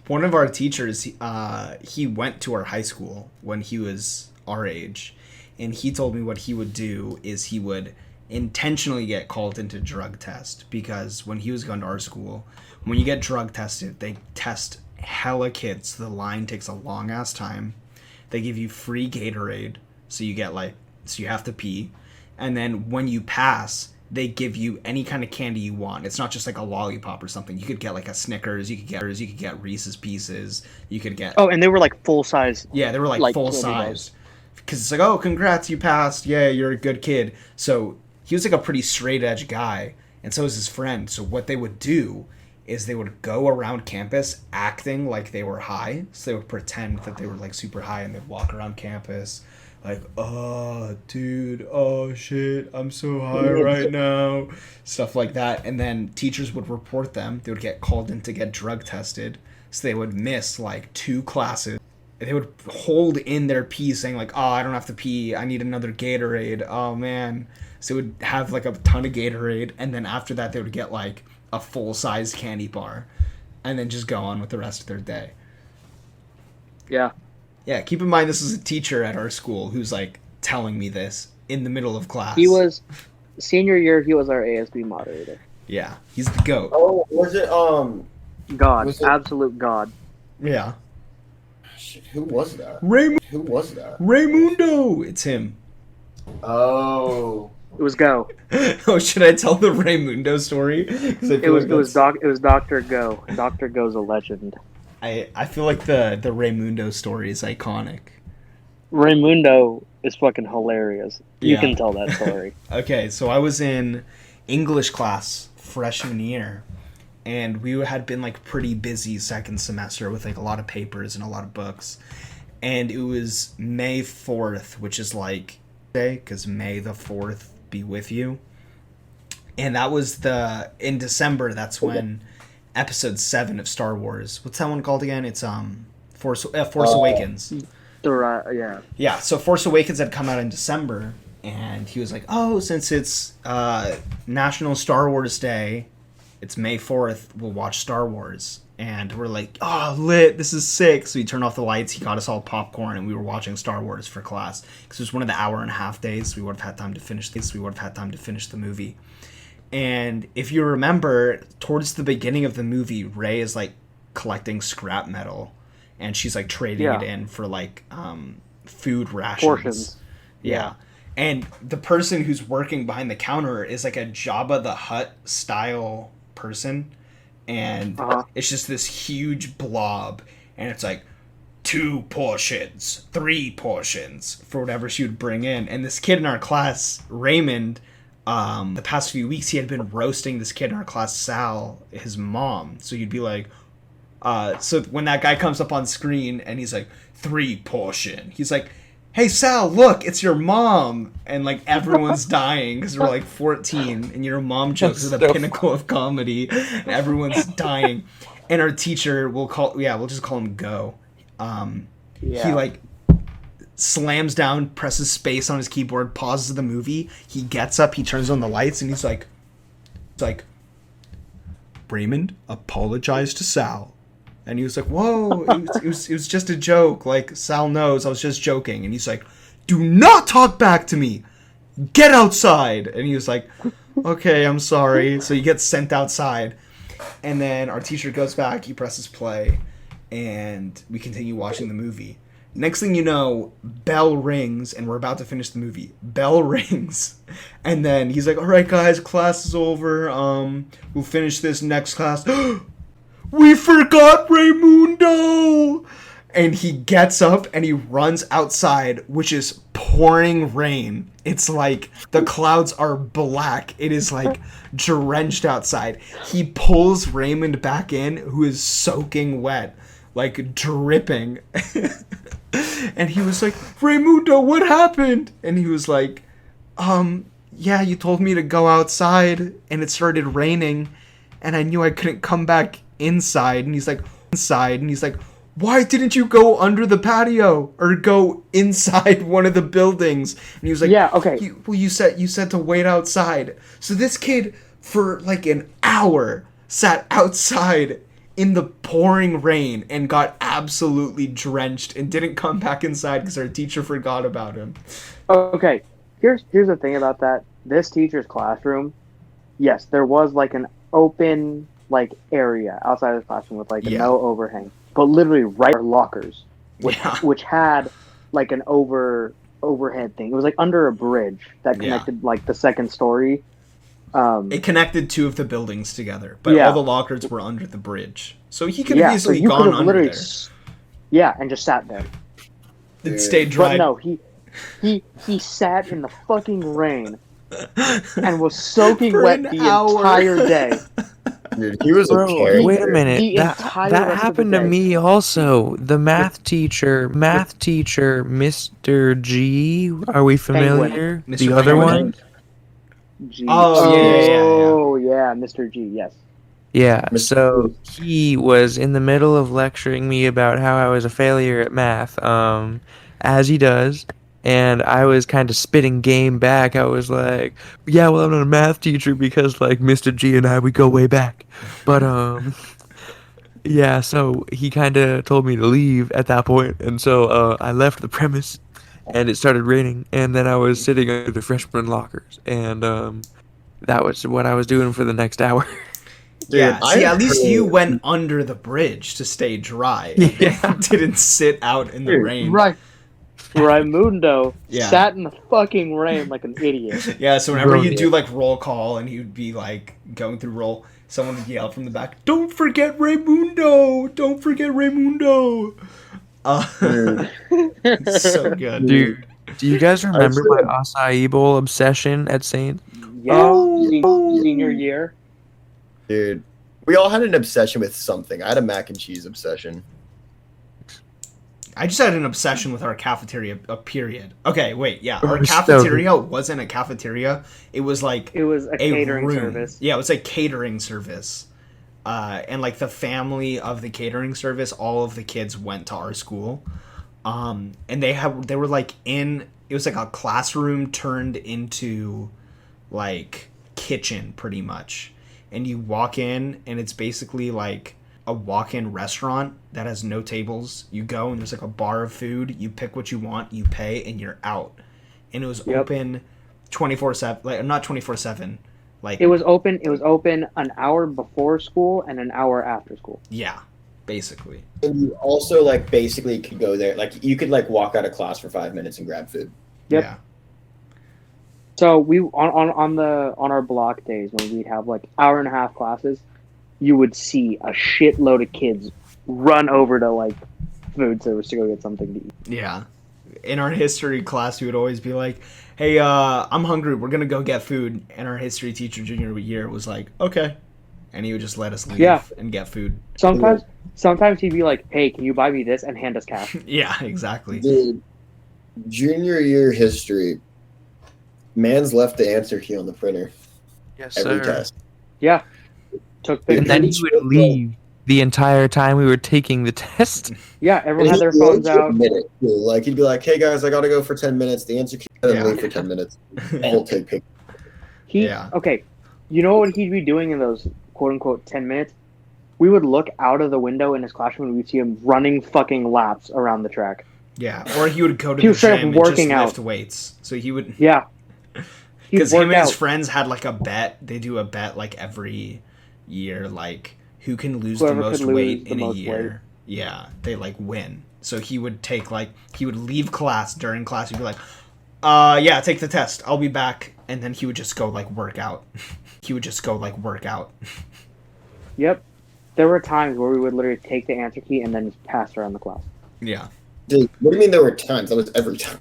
One of our teachers, he went to our high school when he was our age, and he told me what he would do is he would intentionally get called into drug test, because when he was going to our school, when you get drug tested, they test hella kids. The line takes a long ass time. They give you free Gatorade, so you get like so you have to pee. And then when you pass, they give you any kind of candy you want. It's not just like a lollipop or something. You could get like a Snickers, you could get Reese's Pieces, you could get... Oh, and they were like full size. Yeah, they were like full size. Because it's like, oh, congrats, you passed. Yeah, you're a good kid. So he was like a pretty straight edge guy, and so was his friend. So what they would do is they would go around campus acting like they were high. So they would pretend that they were like super high, and they'd walk around campus like, oh, dude, oh, shit, I'm so high right now. Stuff like that. And then teachers would report them. They would get called in to get drug tested. So they would miss like 2 classes. They would hold in their pee saying like, oh, I don't have to pee. I need another Gatorade. Oh, man. So they would have like a ton of Gatorade. And then after that, they would get like a full-size candy bar. And then just go on with the rest of their day. Yeah. Yeah, keep in mind this is a teacher at our school who's like telling me this in the middle of class. He was senior year. He was our ASB moderator. Yeah, he's the GOAT. Oh, was it God, was it... absolute God. Yeah. Shit, who was that? Who was that? Raymundo. It's him. Oh. It was Go. Oh, should I tell the Raymundo story? It was Dr. Go. Dr. Go's a legend. I feel like the Raymundo story is iconic. Raymundo is fucking hilarious. You Yeah. can tell that story. Okay, so I was in English class freshman year, and we had been like pretty busy second semester with like a lot of papers and a lot of books. And it was May 4th, which is like day, because May the 4th be with you. And that was in December, that's when episode 7 of Star Wars, what's that one called again? It's Force Awakens. Yeah. Yeah, so Force Awakens had come out in December, and he was like, oh, since it's National Star Wars Day, it's May 4th, we'll watch Star Wars. And we're like, oh, lit, this is sick. So he turned off the lights, he got us all popcorn, and we were watching Star Wars for class. Because it was one of the hour-and-a-half days, we would have had time to finish the movie. And if you remember, towards the beginning of the movie, Rey is like collecting scrap metal, and she's like trading it in for like food rations. Portions. Yeah. And the person who's working behind the counter is like a Jabba the Hutt style person, and it's just this huge blob, and it's like 2 portions, 3 portions for whatever she would bring in. And this kid in our class, Raymond, the past few weeks he had been roasting this kid in our class, Sal, his mom. So you'd be like, so when that guy comes up on screen and he's like 3 portion, he's like, hey Sal, look, it's your mom. And like everyone's dying because we're like 14, and your mom jokes are the pinnacle of comedy, and everyone's dying. And our teacher we'll just call him Go. He like slams down, presses space on his keyboard, pauses the movie, he gets up, he turns on the lights, and he's like, Raymond, apologize to Sal. And he was like, whoa, it was just a joke, like, Sal knows I was just joking. And he's like, do not talk back to me, get outside. And he was like, okay, I'm sorry. So he gets sent outside, and then our teacher goes back, he presses play, and we continue watching the movie. Next thing you know, bell rings, and we're about to finish the movie. Bell rings, and then he's like, all right, guys, class is over. We'll finish this next class. We forgot Raymundo! And he gets up, and he runs outside, which is pouring rain. It's like the clouds are black. It is like drenched outside. He pulls Raymond back in, who is soaking wet, like dripping. And he was like, Raymundo, what happened? And he was like, yeah, you told me to go outside, and it started raining, and I knew I couldn't come back inside. And he's like, why didn't you go under the patio or go inside one of the buildings? And he was like, yeah, okay. You said to wait outside. So this kid, for like an hour, sat outside in the pouring rain and got absolutely drenched and didn't come back inside because our teacher forgot about him. Okay, here's the thing about that. This teacher's classroom, yes, there was like an open like area outside of the classroom with like no overhang, but literally right lockers, which had like an overhead thing. It was like under a bridge that connected like the second story. It connected two of the buildings together, but all the lockers were under the bridge. So he could have easily gone under there. And just sat there. It stayed dry. But no, he sat in the fucking rain and was soaking wet the entire day. Dude, he was a character. Wait a minute. That happened to me also. The math teacher, Mr. G. Are we familiar? Mr. The other one? G. Oh, yeah, Mr. G, yes. Yeah, so he was in the middle of lecturing me about how I was a failure at math, as he does, and I was kind of spitting game back. I was like, yeah, well, I'm not a math teacher because, like, Mr. G and I, we go way back. But, yeah, so he kind of told me to leave at that point, and so I left the premise, and it started raining, and then I was sitting under the freshman lockers, and that was what I was doing for the next hour. Dude, yeah, see, at least you went under the bridge to stay dry. Yeah. Didn't sit out in the rain. Right. Raimundo sat in the fucking rain like an idiot. Yeah, so whenever you do like roll call and he'd be like going through roll, someone would yell from the back, "Don't forget Raimundo! Don't forget Raimundo!" So good. Dude, do you guys remember my acai bowl obsession at Saint? Yeah, senior year. Dude, we all had an obsession with something. I had a mac and cheese obsession. I just had an obsession with our cafeteria, period. Okay, wait, yeah. Our cafeteria wasn't a cafeteria. It was like... It was a catering service. Yeah, it was a catering service. And like the family of the catering service, all of the kids went to our school. And they were like in... It was like a classroom turned into like kitchen, pretty much. And you walk in, and it's basically like a walk-in restaurant that has no tables. You go, and there's like a bar of food. You pick what you want, you pay, and you're out. And it was open 24/7, like not 24/7. Like it was open an hour before school and an hour after school. Yeah, basically. And you also like basically could go there. Like you could like walk out of class for 5 minutes and grab food. Yep. Yeah. So we on our block days when we'd have like hour and a half classes, you would see a shitload of kids run over to like food service to go get something to eat. Yeah. In our history class, we would always be like, "Hey, I'm hungry. We're gonna go get food." And our history teacher junior year was like, "Okay," and he would just let us leave and get food. Sometimes he'd be like, "Hey, can you buy me this?" and hand us cash. Yeah, exactly. Dude, junior year history. Man's left the answer key on the printer. Yes, every sir. test. Yeah. Took pictures. And then he would leave the entire time we were taking the test. Yeah, everyone had their phones out. Like he'd be like, "Hey guys, I gotta go for 10 minutes. The answer key, and then leave for 10 minutes. I'll take pictures." Okay. You know what he'd be doing in those quote unquote 10 minutes? We would look out of the window in his classroom and we'd see him running fucking laps around the track. Yeah, or he would go to the gym and just lift weights. So he would. Yeah. Because him and his friends had like a bet. They do a bet like every year, like who can lose the most weight in a year. Yeah, they like win. So he would leave class during class. He'd be like, yeah, take the test. I'll be back. And then he would just go like work out. Yep. There were times where we would literally take the answer key and then just pass around the class. Yeah. Dude, what do you mean there were times? That was every time.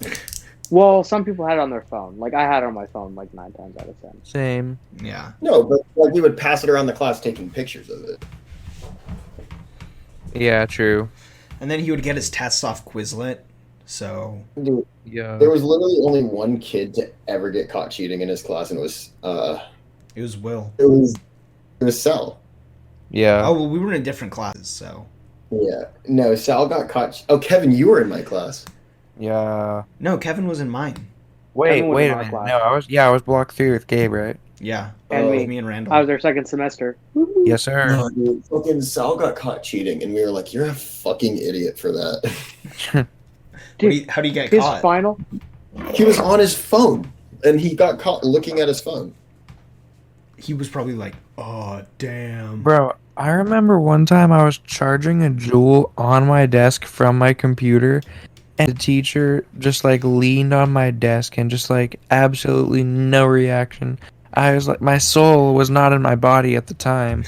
Well, some people had it on their phone. Like, I had it on my phone, like, 9 times out of 10. Same. Yeah. No, but like we would pass it around the class taking pictures of it. Yeah, true. And then he would get his tests off Quizlet, so... Dude, yeah. There was literally only one kid to ever get caught cheating in his class, and it was, It was Will. It was Sal. Yeah. Oh, well, we were in different classes, so... Yeah. No, Sal got caught... Oh, Kevin, you were in my class. Yeah. No, Kevin was in mine. Wait a minute. No, I was block 3 with Gabe, right? Yeah. And me and Randall. I was their second semester. Yes, sir. No, dude, fucking Sal got caught cheating, and we were like, "You're a fucking idiot for that." Dude, how do you get his caught? Final? He was on his phone, and he got caught looking at his phone. He was probably like, "Oh, damn." Bro, I remember one time I was charging a Juul on my desk from my computer, and the teacher just like leaned on my desk and just like absolutely no reaction. I was like, my soul was not in my body at the time,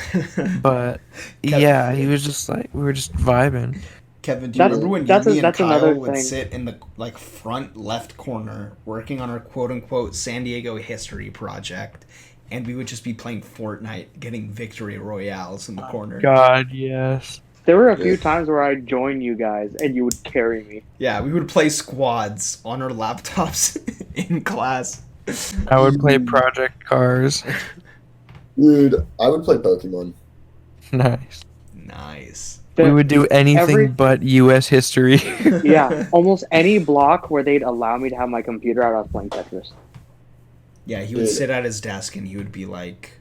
but yeah, he was just like, we were just vibing. Kevin, do you remember when me and that's Kyle another would thing. sit in the like front left corner working on our quote unquote San Diego history project, and we would just be playing Fortnite, getting victory royales in the corner. God, yes. There were a few times where I'd join you guys and you would carry me. Yeah, we would play squads on our laptops in class. I would play Project Cars. Dude, I would play Pokemon. Nice. Nice. We would do anything but U.S. history. Yeah, almost any block where they'd allow me to have my computer out, I was playing Tetris. Yeah, he would sit at his desk and he would be like,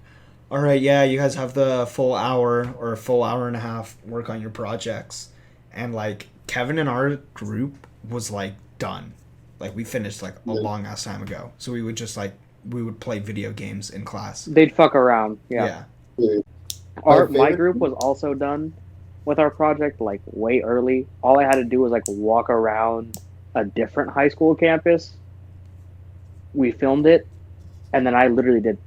all right, yeah, you guys have the full hour or a full hour and a half work on your projects. And like Kevin in our group was like done. Like we finished like a long ass time ago. So we would just like, we would play video games in class. They'd fuck around. Yeah. My group was also done with our project like way early. All I had to do was like walk around a different high school campus. We filmed it, and then I literally did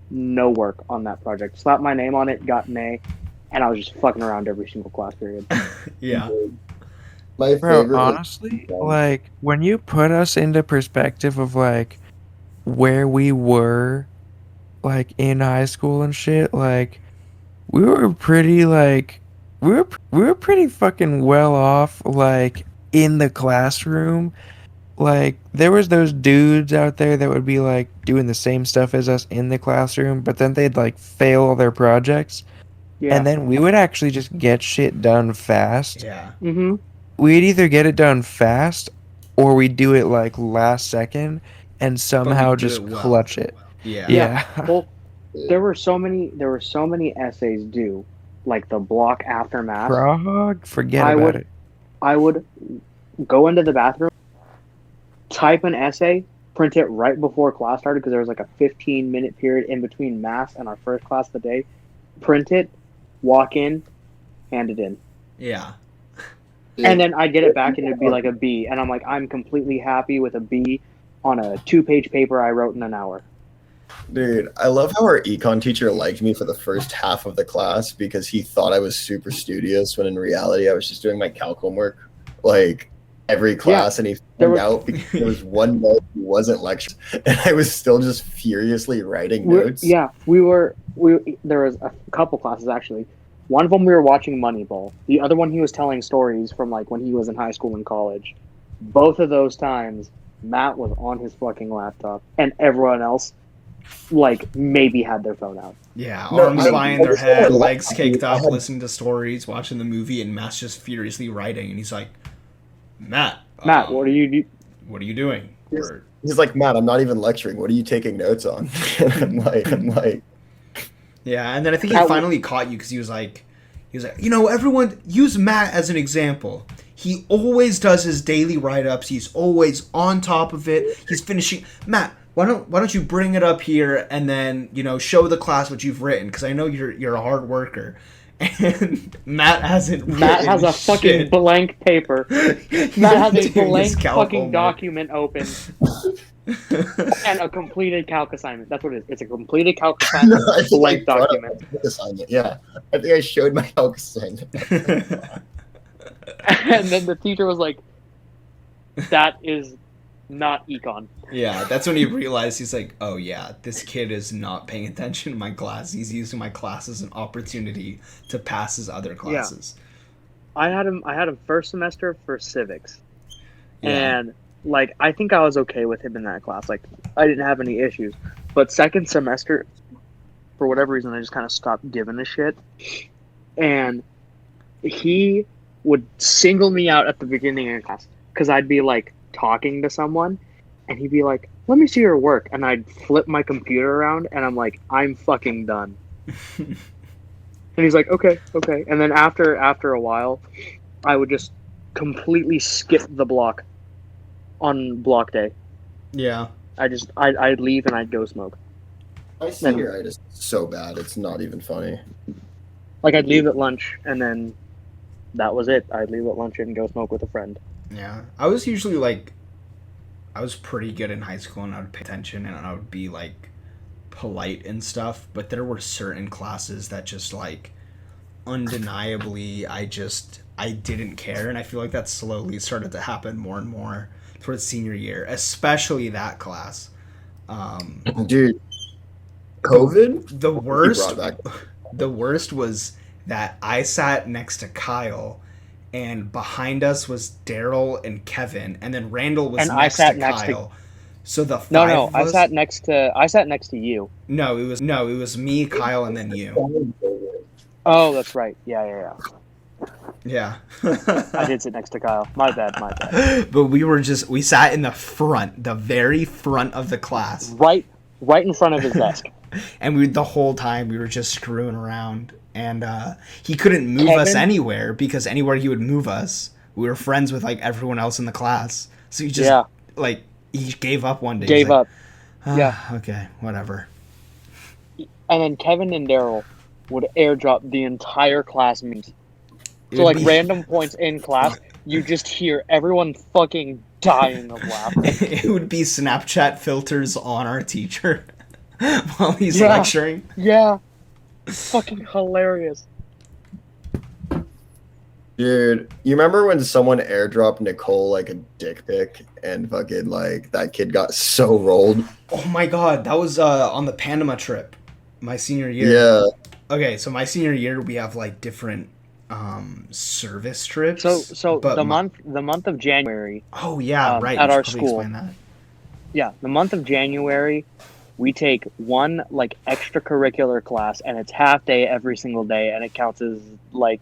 no work on that project. Slapped my name on it, got an A, and I was just fucking around every single class period. Yeah. My Bro, favorite. honestly, like when you put us into perspective of like where we were like in high school and shit, like we were pretty like we were pretty fucking well off like in the classroom. Like there was those dudes out there that would be like doing the same stuff as us in the classroom, but then they'd like fail all their projects. Yeah. And then we would actually just get shit done fast. Yeah. Mm-hmm. We'd either get it done fast or we'd do it like last second and somehow just clutch it. Yeah. Yeah. Well, there were so many essays due, like the block after math. Prague? Forget about it. I would go into the bathroom, type an essay, print it right before class started because there was like a 15-minute period in between math and our first class of the day. Print it, walk in, hand it in. Yeah. And then I'd get it back and it'd be like a B. And I'm like, I'm completely happy with a B on a 2-page paper I wrote in an hour. Dude, I love how our econ teacher liked me for the first half of the class because he thought I was super studious when in reality I was just doing my calc homework like every class, and he found out because there was one day he wasn't lecturing and I was still just furiously writing notes. Yeah, there was a couple classes actually. One of them we were watching Moneyball. The other one he was telling stories from like when he was in high school and college. Both of those times, Matt was on his fucking laptop and everyone else like maybe had their phone out. Yeah, arms lying their head, legs kicked up, listening to stories, watching the movie, and Matt's just furiously writing, and he's like, Matt, what are you doing? He's like, Matt, I'm not even lecturing. What are you taking notes on? I'm like, yeah. And then I think he finally caught you because he was like, everyone use Matt as an example. He always does his daily write-ups. He's always on top of it. He's finishing. Matt, why don't you bring it up here and then show the class what you've written, because I know you're a hard worker. And Matt has a fucking blank paper. Matt has a blank fucking document open. And a completed calc assignment. That's what it is. It's a completed calc assignment, blank document. Yeah. I think I showed my calc assignment. And then the teacher was like, that is not econ. Yeah, that's when he realized, he's like, oh yeah, this kid is not paying attention to my class. He's using my class as an opportunity to pass his other classes. Yeah. I had him first semester for civics. Yeah. And like I think I was okay with him in that class. Like I didn't have any issues. But second semester, for whatever reason, I just kind of stopped giving a shit. And he would single me out at the beginning of class because I'd be like talking to someone and he'd be like, let me see your work, and I'd flip my computer around and I'm like, I'm fucking done. And he's like, okay, and then after a while I would just completely skip the block on block day. Yeah, I'd leave and I'd go smoke. My senioritis is so bad it's not even funny. Like I'd leave at lunch and then that was it. I'd leave at lunch and go smoke with a friend. Yeah, I was usually like, I was pretty good in high school, and I would pay attention, and I would be like polite and stuff. But there were certain classes that just like undeniably, I didn't care, and I feel like that slowly started to happen more and more towards senior year, especially that class. Dude, COVID. The He worst, brought back. the worst was that I sat next to Kyle, and behind us was Daryl and Kevin, and then Randall was And I next sat to next to- Kyle. So the No, five no, of I us. sat next to you. No, it was me, Kyle, and then you. Oh, that's right. Yeah. Yeah. I did sit next to Kyle. My bad. But we sat in the front, the very front of the class. Right in front of his desk. And the whole time we were just screwing around, and he couldn't move us anywhere, because anywhere he would move us, we were friends with like everyone else in the class. So he just like he gave up one day. Gave like, up. Yeah. Okay, whatever. And then Kevin and Daryl would airdrop the entire class memes. So like random points in class, you just hear everyone fucking dying of laughter. It would be Snapchat filters on our teacher while he's lecturing. Yeah. Fucking hilarious. Dude, you remember when someone airdropped Nicole like a dick pic and fucking like that kid got so rolled? Oh my god, that was on the Panama trip, my senior year. Yeah. Okay, so my senior year we have like different service trips. So the month of January. Oh yeah, right. At You our should probably school. explain that. Yeah, the month of January, we take one like extracurricular class, and it's half day every single day, and it counts as like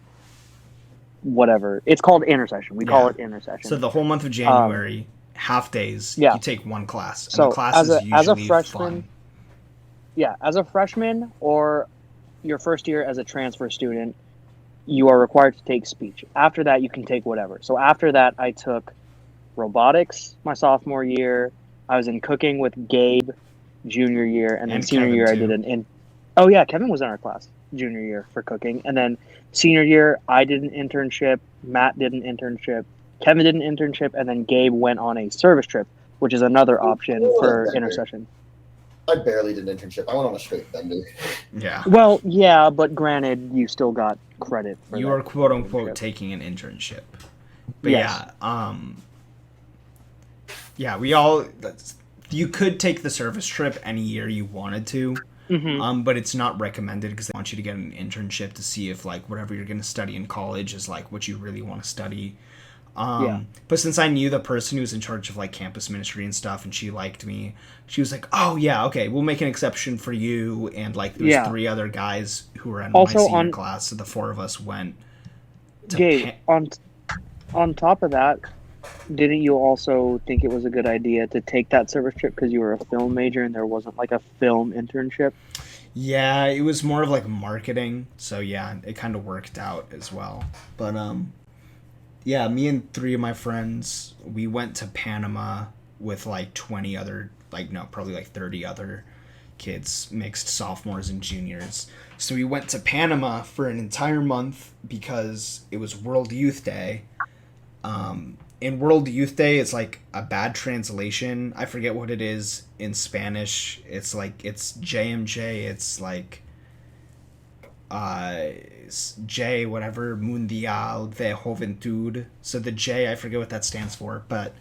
whatever. It's called intercession. We call it intercession. So the whole month of January, half days, you take one class. And so the class is usually as a freshman, fun. Yeah, as a freshman or your first year as a transfer student, you are required to take speech. After that, you can take whatever. So after that, I took robotics my sophomore year. I was in cooking with Gabe junior year, and then senior Kevin, year I too. did oh yeah, Kevin was in our class junior year for cooking, and then senior year I did an internship, Matt did an internship, Kevin did an internship, and then Gabe went on a service trip, which is another option for intercession. I barely did an internship. I went on a straight bender. Yeah. Well, yeah, but granted, you still got credit for You that are quote unquote internship. taking an internship. But Yes. we all you could take the service trip any year you wanted to. Mhm. But it's not recommended because they want you to get an internship to see if like whatever you're going to study in college is like what you really want to study. But since I knew the person who was in charge of like campus ministry and stuff, and she liked me, she was like, "Oh yeah, okay, we'll make an exception for you." And like there was 3 other guys who were in Also my senior on- class, so the 4 of us went. To Gabe, on top of that, didn't you also think it was a good idea to take that service trip because you were a film major and there wasn't like a film internship? Yeah, it was more of like marketing, so yeah, it kind of worked out as well. But yeah, me and 3 of my friends, we went to Panama with like 20 other, like no, probably like 30 other kids, mixed sophomores and juniors. So we went to Panama for an entire month because it was World Youth Day. In World Youth Day, it's like a bad translation. I forget what it is in Spanish. It's like, it's JMJ. It's like J whatever, Mundial de Juventud. So the J, I forget what that stands for, but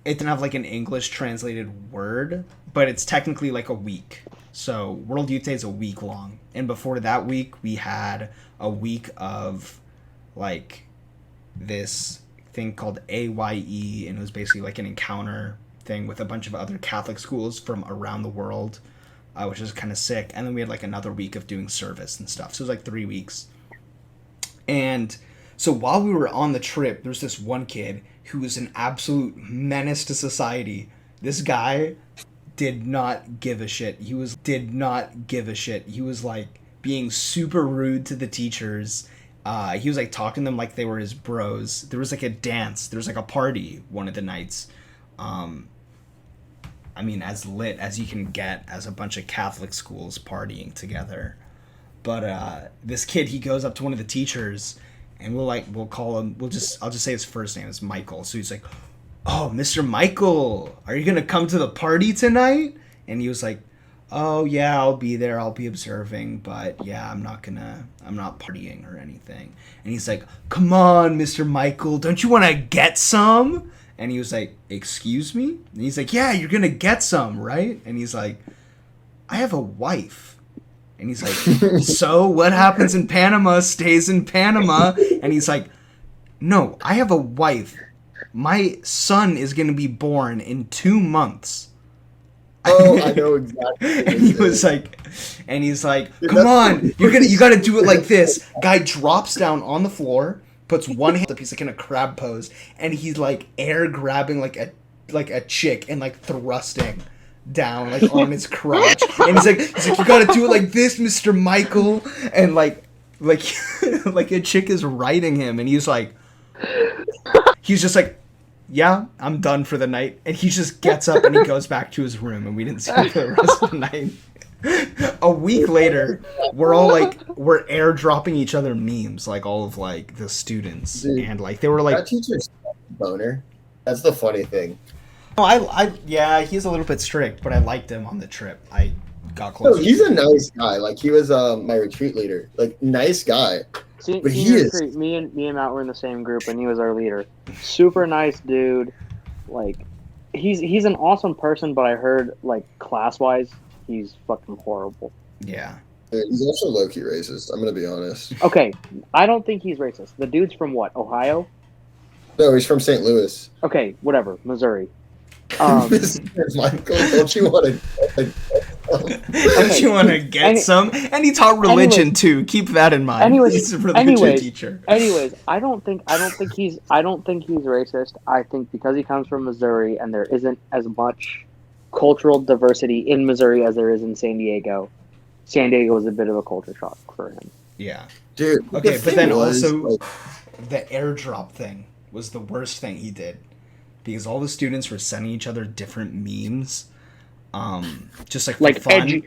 it didn't have like an English translated word, but it's technically like a week. So World Youth Day is a week long, and before that week we had a week of like this thing called AYE, and it was basically like an encounter thing with a bunch of other Catholic schools from around the world, which is kind of sick. And then we had like another week of doing service and stuff, so it was like 3 weeks. And so while we were on the trip, there's this one kid who was an absolute menace to society. This guy did not give a shit. He was like being super rude to the teachers. He was like talking to them like they were his bros. There was like a dance. There was like a party one of the nights. I mean, as lit as you can get as a bunch of Catholic schools partying together. But this kid, he goes up to one of the teachers and we'll call him. I'll just say his first name is Michael. So he's like, "Oh, Mr. Michael, are you gonna come to the party tonight?" And he was like, "Oh yeah, I'll be there. I'll be observing, but yeah, I'm not partying or anything." And he's like, "Come on, Mr. Michael, don't you want to get some?" And he was like, "Excuse me?" And he's like, "Yeah, you're gonna get some, right?" And he's like, "I have a wife." And he's like, "So what happens in Panama stays in Panama." And he's like, "No, I have a wife. My son is gonna be born in 2 months." Oh, I know exactly. And he's like, "Come on, you gotta do it like this." Guy drops down on the floor, puts one hand up, he's like in a crab pose, and he's like air grabbing like a chick and like thrusting down like on his crotch. And he's like, "You gotta do it like this, Mr. Michael." And like like a chick is riding him, and he's just like, "Yeah, I'm done for the night." And he just gets up and he goes back to his room, and we didn't see him for the rest of the night. A week later, we're airdropping each other memes, like all of like the students. Dude, and like they were like, that teacher's boner. That's the funny thing. Oh, yeah, he's a little bit strict, but I liked him on the trip. I got close. No, he's a nice guy. Like he was my retreat leader. Like nice guy. But he is. Me and Matt were in the same group, and he was our leader. Super nice dude. Like, he's an awesome person, but I heard like class wise, he's fucking horrible. Yeah. He's also low key racist. I'm gonna be honest. Okay, I don't think he's racist. The dude's from what? Ohio? No, he's from St. Louis. Okay, whatever. Missouri. Michael, don't you want to? Don't you want to get some? And he taught religion too. Keep that in mind. He's a religion teacher. Anyways, I don't think he's racist. I think because he comes from Missouri and there isn't as much cultural diversity in Missouri as there is in San Diego. San Diego was a bit of a culture shock for him. Yeah, dude. Okay, but then also the airdrop thing was the worst thing he did, because all the students were sending each other different memes, just like for fun,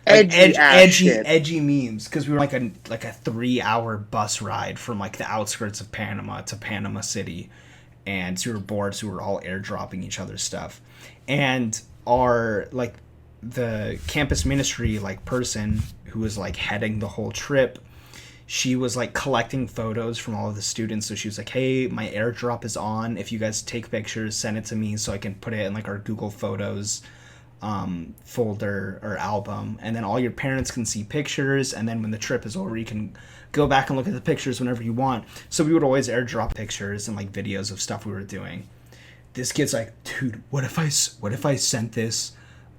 edgy memes, because we were like a 3-hour bus ride from like the outskirts of Panama to Panama City, and so we were bored, so we were all airdropping each other stuff, and our like the campus ministry like person who was like heading the whole trip, she was like collecting photos from all of the students. So she was like, "Hey, my airdrop is on. If you guys take pictures, send it to me so I can put it in like our Google Photos folder or album. And then all your parents can see pictures. And then when the trip is over, you can go back and look at the pictures whenever you want." So we would always airdrop pictures and like videos of stuff we were doing. This kid's like, "Dude, what if I sent this?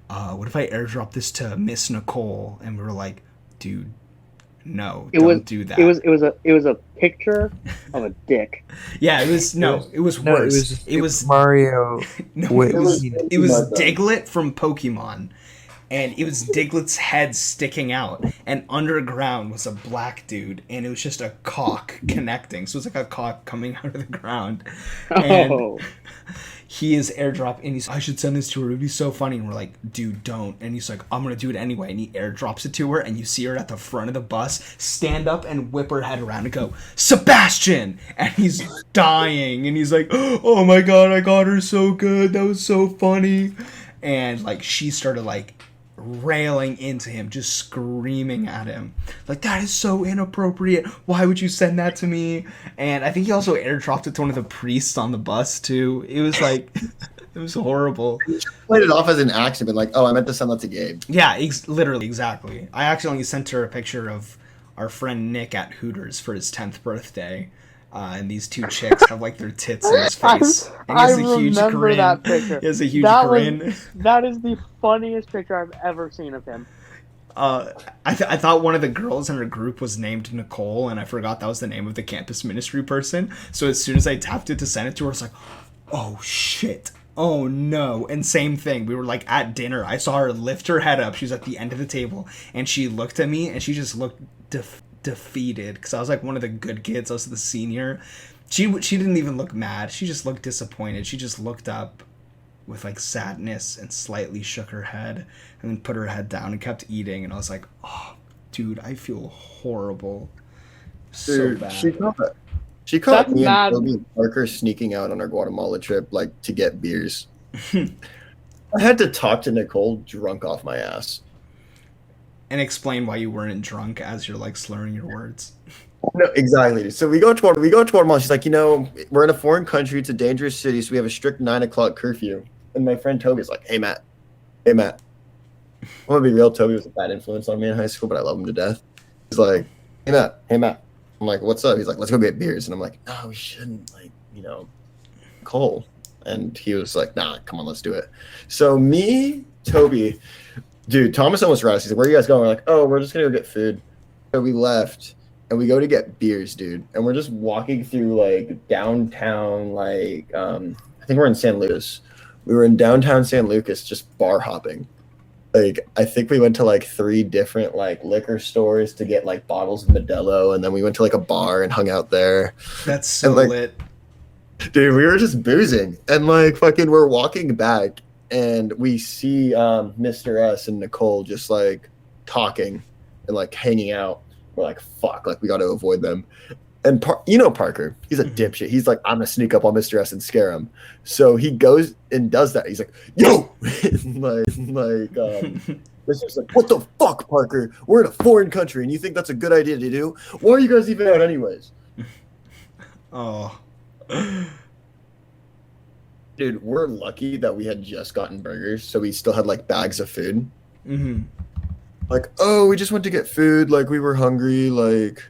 What if I airdrop this to Miss Nicole?" And we were like, "Dude, no, don't do that." It was a picture of a dick. Yeah, it was worse. It was Mario. No, it was Diglett from Pokemon, and it was Diglett's head sticking out, and underground was a black dude, and it was just a cock connecting. So it was like a cock coming out of the ground. And he is airdrop, and he's, "I should send this to her. It'd be so funny." And we're like, "Dude, don't." And he's like, "I'm gonna do it anyway." And he airdrops it to her, and you see her at the front of the bus stand up and whip her head around and go, "Sebastian!" And he's dying, and he's like, "Oh my god, I got her so good. That was so funny." And like she started like railing into him, just screaming at him like, "That is so inappropriate. Why would you send that to me?" And I think he also airdropped it to one of the priests on the bus too. It was like it was horrible. He played it off as an accident, like, "Oh, I meant to send that to Gabe." Yeah, literally, exactly. I accidentally sent her a picture of our friend Nick at Hooters for his 10th birthday. And these two chicks have like their tits in his face. And he has a huge grin. That picture. He has a huge grin. That is the funniest picture I've ever seen of him. I thought one of the girls in her group was named Nicole, and I forgot that was the name of the campus ministry person. So as soon as I tapped it to send it to her, I was like, "Oh shit. Oh no." And same thing. We were like at dinner. I saw her lift her head up. She was at the end of the table, and she looked at me, and she just looked defeated, because I was like one of the good kids. I was the senior. She didn't even look mad. She just looked disappointed. She just looked up with like sadness and slightly shook her head and then put her head down and kept eating. And I was like, "Oh, dude, I feel horrible." So Dude, bad. She caught That's me and mad. Toby and Parker sneaking out on our Guatemala trip, like to get beers. I had to talk to Nicole drunk off my ass. And explain why you weren't drunk as you're like slurring your words. No, exactly. So we go to Guatemala. She's like, we're in a foreign country. It's a dangerous city, so we have a strict 9 o'clock curfew. And my friend Toby's like, hey Matt. I'm gonna be real. Toby was a bad influence on me in high school, but I love him to death. He's like, hey Matt. I'm like, what's up? He's like, let's go get beers. And I'm like, no, we shouldn't. Like, Cole. And he was like, nah, come on, let's do it. So me, Toby, dude, Thomas almost rushed. He's like, where are you guys going? We're like, oh, we're just gonna go get food. So we left and we go to get beers, dude. And we're just walking through like downtown, like I think we're in San Lucas. We were in downtown San Lucas just bar hopping. Like, I think we went to like 3 different like liquor stores to get like bottles of Modelo, and then we went to like a bar and hung out there. That's so like, lit. Dude, we were just boozing, and like fucking we're walking back and we see Mr. S and Nicole just like talking and like hanging out. We're like, fuck, like we got to avoid them. And Parker, he's a dipshit. He's like, I'm gonna sneak up on Mr. S and scare him. So he goes and does that. He's like, yo, Mr. like, what the fuck, Parker? We're in a foreign country, and you think that's a good idea to do? Why are you guys even out anyways? Oh. Dude, we're lucky that we had just gotten burgers, so we still had like bags of food. Mm-hmm. Like, oh, we just went to get food. Like, we were hungry. Like,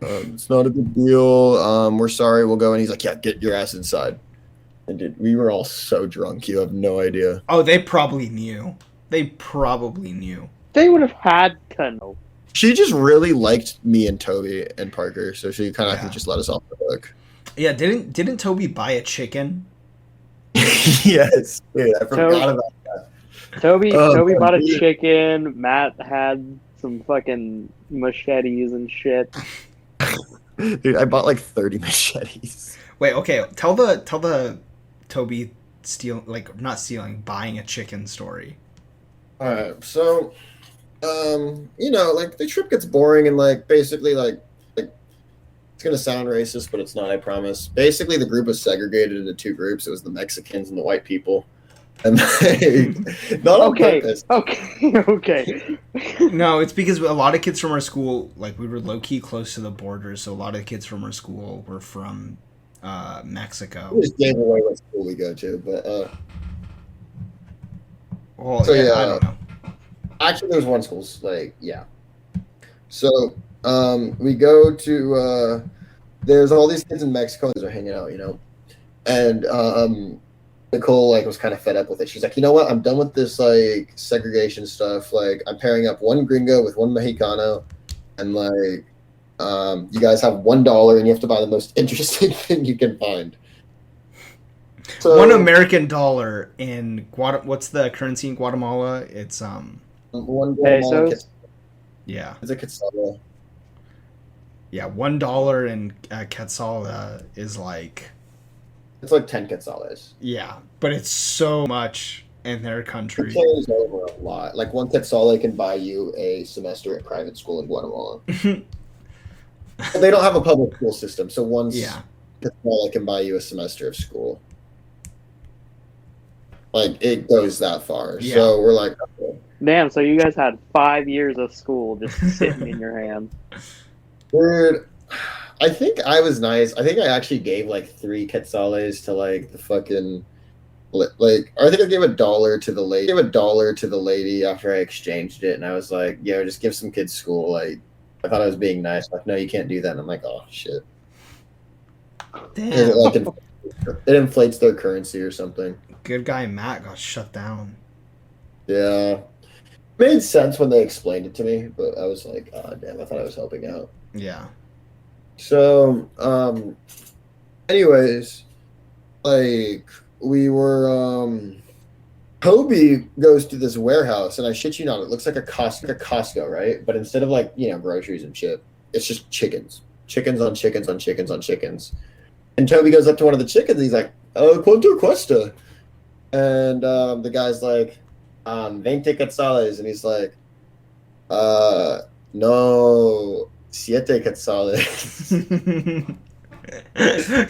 it's not a big deal. We're sorry. We'll go. And he's like, yeah, get your ass inside. And dude, we were all so drunk. You have no idea. Oh, they probably knew. They would have had to know. She just really liked me and Toby and Parker, so she kind of just let us off the hook. Yeah, didn't Toby buy a chicken? Yes, dude, I forgot about that. Toby bought a chicken. Matt had some fucking machetes and shit. Dude, I bought like 30 machetes. Wait, okay. Tell the Toby buying a chicken story. All right, so, like the trip gets boring and like basically like it's gonna sound racist, but it's not. I promise. Basically, the group was segregated into 2 groups. It was the Mexicans and the white people, and not on purpose. Okay. No, it's because a lot of kids from our school, like we were low key close to the border, so a lot of kids from our school were from Mexico. We just gave away what school we go to, but so yeah, I don't know. Actually, there's one school, So we go to there's all these kids in Mexico that are hanging out, and Nicole was kind of fed up with it. She's like, you know what? I'm done with this segregation stuff. Like, I'm pairing up one gringo with one Mexicano, and you guys have $1 and you have to buy the most interesting thing you can find. So, $1 American dollar in what's the currency in Guatemala? It's one pesos. Yeah. It's a quetzal. Yeah, $1 in quetzal is like. It's like 10 quetzales. Yeah, but it's so much in their country. It carries over a lot. Like, one quetzal can buy you a semester at private school in Guatemala. They don't have a public school system, so one quetzal can buy you a semester of school. Like, it goes that far. Yeah. So we're like, okay. Damn, so you guys had 5 years of school just sitting in your hand. Dude, I think I was nice. I think I actually gave 3 quetzales to the fucking I think I gave $1 to the lady. After I exchanged it, and I was like, yo, just give some kids school. I thought I was being nice. Like, no, you can't do that. And I'm like, oh shit. Damn. It inflates their currency or something. Good guy Matt got shut down. Yeah. Made sense when they explained it to me, but I was like, oh damn, I thought I was helping out. Yeah. So, anyways, we were, Toby goes to this warehouse, and I shit you not, it looks like a Costco, right? But instead of groceries and shit, it's just chickens. Chickens on chickens on chickens on chickens. And Toby goes up to one of the chickens, and he's like, ¿Cuánto cuesta? And the guy's like, 20 quetzales. And he's like, no, Siete quetzales.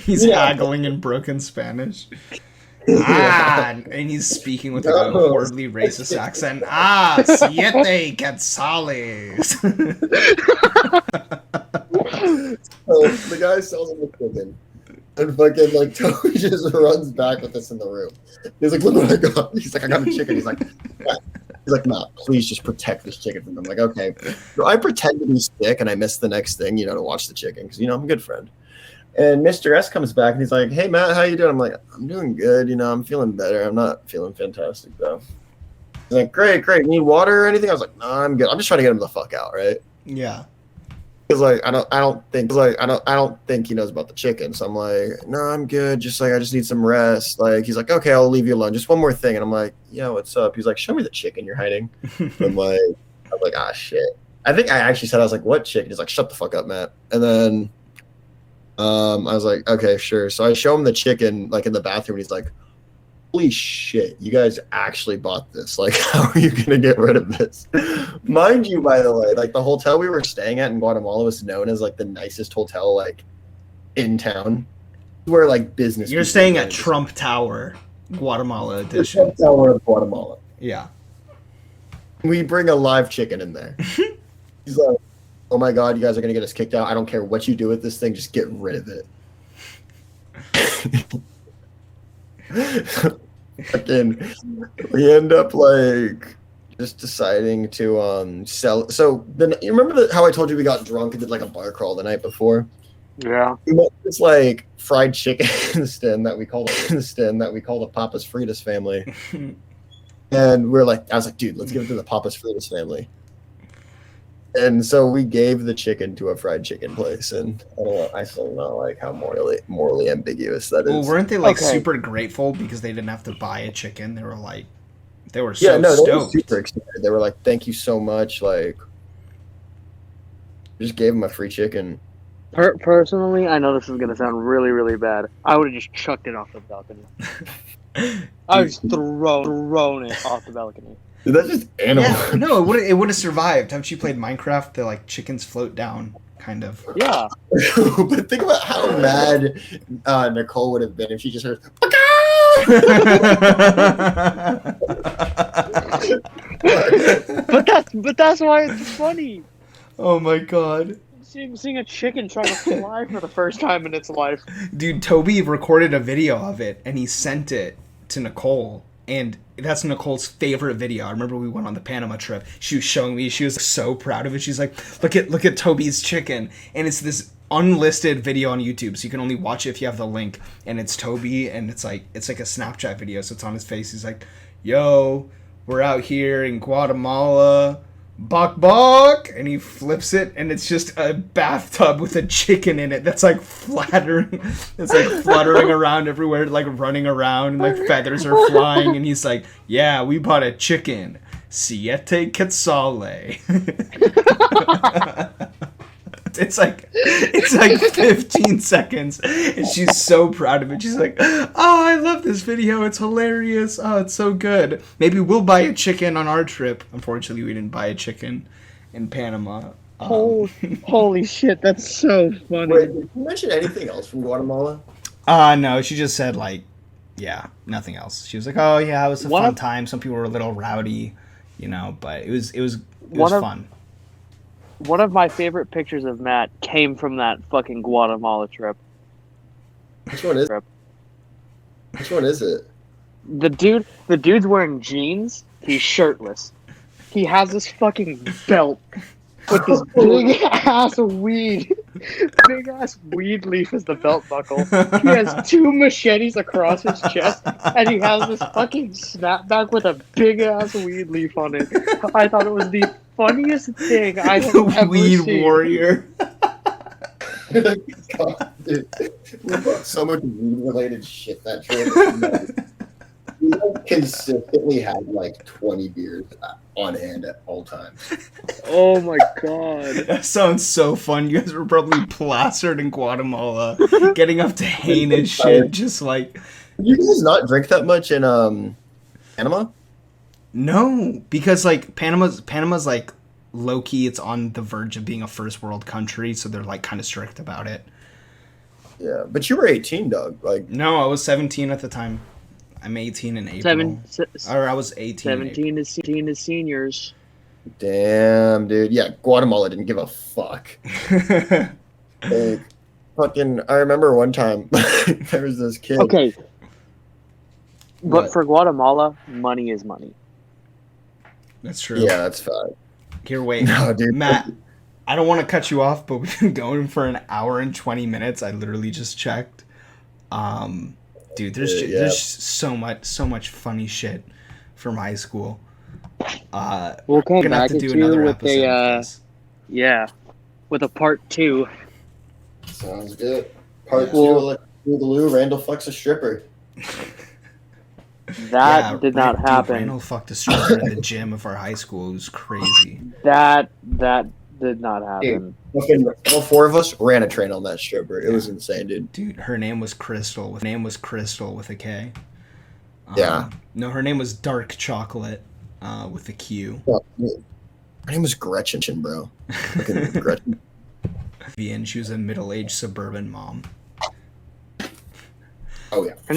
He's haggling in broken Spanish. Ah, and he's speaking with like a horribly racist accent. Ah, siete quetzales. So the guy sells him the chicken. And fucking like Toby just runs back with us in the room. He's like, look what I got. He's like, I got a chicken. He's like, Matt, please just protect this chicken from him. I'm like, okay. So I pretend to be sick and I miss the next thing, to watch the chicken because I'm a good friend. And Mr. S comes back and he's like, hey Matt, how you doing? I'm like, I'm doing good, I'm feeling better. I'm not feeling fantastic though. He's like, great. Need water or anything? I was like, no, I'm good. I'm just trying to get him the fuck out, right? Yeah. Because I don't think he knows about the chicken. So I'm like, no, I'm good. Just like I just need some rest. Like he's like, okay, I'll leave you alone. Just one more thing. And I'm like, yeah, what's up? He's like, show me the chicken you're hiding. I'm like, ah, shit. I think I actually said, I was like, what chicken? He's like, shut the fuck up, Matt. And then I was like, okay, sure. So I show him the chicken like in the bathroom. And he's like, holy shit, you guys actually bought this. Like, how are you going to get rid of this? Mind you, by the way, like the hotel we were staying at in Guatemala was known as like the nicest hotel like in town. Where like business. You're staying at Trump Tower, Guatemala edition. Trump Tower of Guatemala. Yeah. We bring a live chicken in there. He's like, oh my God, you guys are going to get us kicked out. I don't care what you do with this thing. Just get rid of it. Fucking, we end up like just deciding to sell. So then you remember how I told you we got drunk and did like a bar crawl the night before? Yeah. We went to this like fried chicken stand that we call the Papas Fritas family. And we're like, I was like, dude, let's give it to the Papas Fritas family. And so we gave the chicken to a fried chicken place, and I still don't know like how morally ambiguous that is. Well, weren't they like super grateful because they didn't have to buy a chicken? They were so they were stoked. super excited. They were like, thank you so much. Like, just gave them a free chicken. Personally, I know this is gonna sound really, really bad. I would have just chucked it off the balcony. I would just thrown it off the balcony. Dude, that's just animal. Yeah, no, it would have survived. Haven't you played Minecraft? The like chickens float down, kind of. Yeah. But think about how mad Nicole would have been if she just heard. but that's why it's funny. Oh my God. Seeing a chicken try to fly for the first time in its life. Dude, Toby recorded a video of it and he sent it to Nicole, and that's Nicole's favorite video. I remember we went on the Panama trip. She was showing me. She was so proud of it. She's like, look at Toby's chicken. And it's this unlisted video on YouTube, so you can only watch it if you have the link. And it's Toby, and it's like a Snapchat video, so it's on his face. He's like, yo, we're out here in Guatemala. Bok, and he flips it, and it's just a bathtub with a chicken in it that's like fluttering around everywhere, like running around, and like feathers are flying, and he's like, yeah, we bought a chicken, siete quetzales. It's like 15 seconds, and she's so proud of it. She's like, oh, I love this video. It's hilarious. Oh, it's so good. Maybe we'll buy a chicken on our trip. Unfortunately, we didn't buy a chicken in Panama. Holy shit, that's so funny. Wait, did you mention anything else from Guatemala? No, she just said like, yeah, nothing else. She was like, oh yeah, it was a fun time. Some people were a little rowdy, but it was fun. One of my favorite pictures of Matt came from that fucking Guatemala trip. Which one is it? The dude's wearing jeans. He's shirtless. He has this fucking belt with this big ass weed leaf as the belt buckle. He has 2 machetes across his chest, and he has this fucking snapback with a big ass weed leaf on it. I thought it was the funniest thing I've ever weed seen. warrior. God, dude. We bought so much weed-related shit that trip. We consistently had like 20 beers on hand at all times. Oh my God. That sounds so fun. You guys were probably plastered in Guatemala, getting up to heinous shit, just like... You guys not drink that much in Panama? No, because like Panama's like low key, it's on the verge of being a first world country, so they're like kind of strict about it. Yeah, but you were 18, Doug. Like, No, I was 17 at the time. I'm 18 in April. Or I was 18. 17 is seniors. damn, dude. Yeah, Guatemala didn't give a fuck. Like, fucking, I remember one time there was this kid. Okay. But What? for Guatemala, money is money. That's true. Yeah, that's fine. Here, wait. No, dude. Matt, I don't want to cut you off, but we've been going for an hour and 20 minutes. I literally just checked. Dude, there's so much funny shit from high school. We'll come gonna have back to do at you another with episode of a this. yeah, with a part 2. Sounds good. Part Well- 2, Boogaloo, Randall fucks a stripper. That did not happen. Randall fucked a stripper in the gym of our high school. It was crazy. That did not happen. Fucking all 4 of us ran a train on that stripper. It was insane, dude. Dude, her name was Crystal. With a K. Yeah. No, her name was Dark Chocolate with a Q. Oh, dude. Her name was Gretchen, bro. Fucking Gretchen. And she was a middle-aged suburban mom. Oh yeah. Her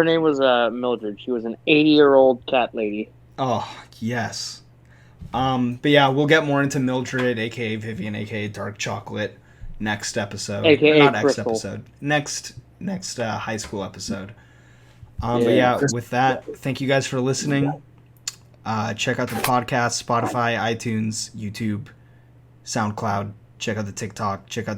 name was Mildred. She was an 80-year-old cat lady. Oh, yes. But yeah, we'll get more into Mildred, aka Vivian, aka Dark Chocolate, next episode. AKA Not next Crystal. episode. Next high school episode. But yeah, with that, thank you guys for listening. Check out the podcast, Spotify, iTunes, YouTube, SoundCloud. Check out the TikTok. Check out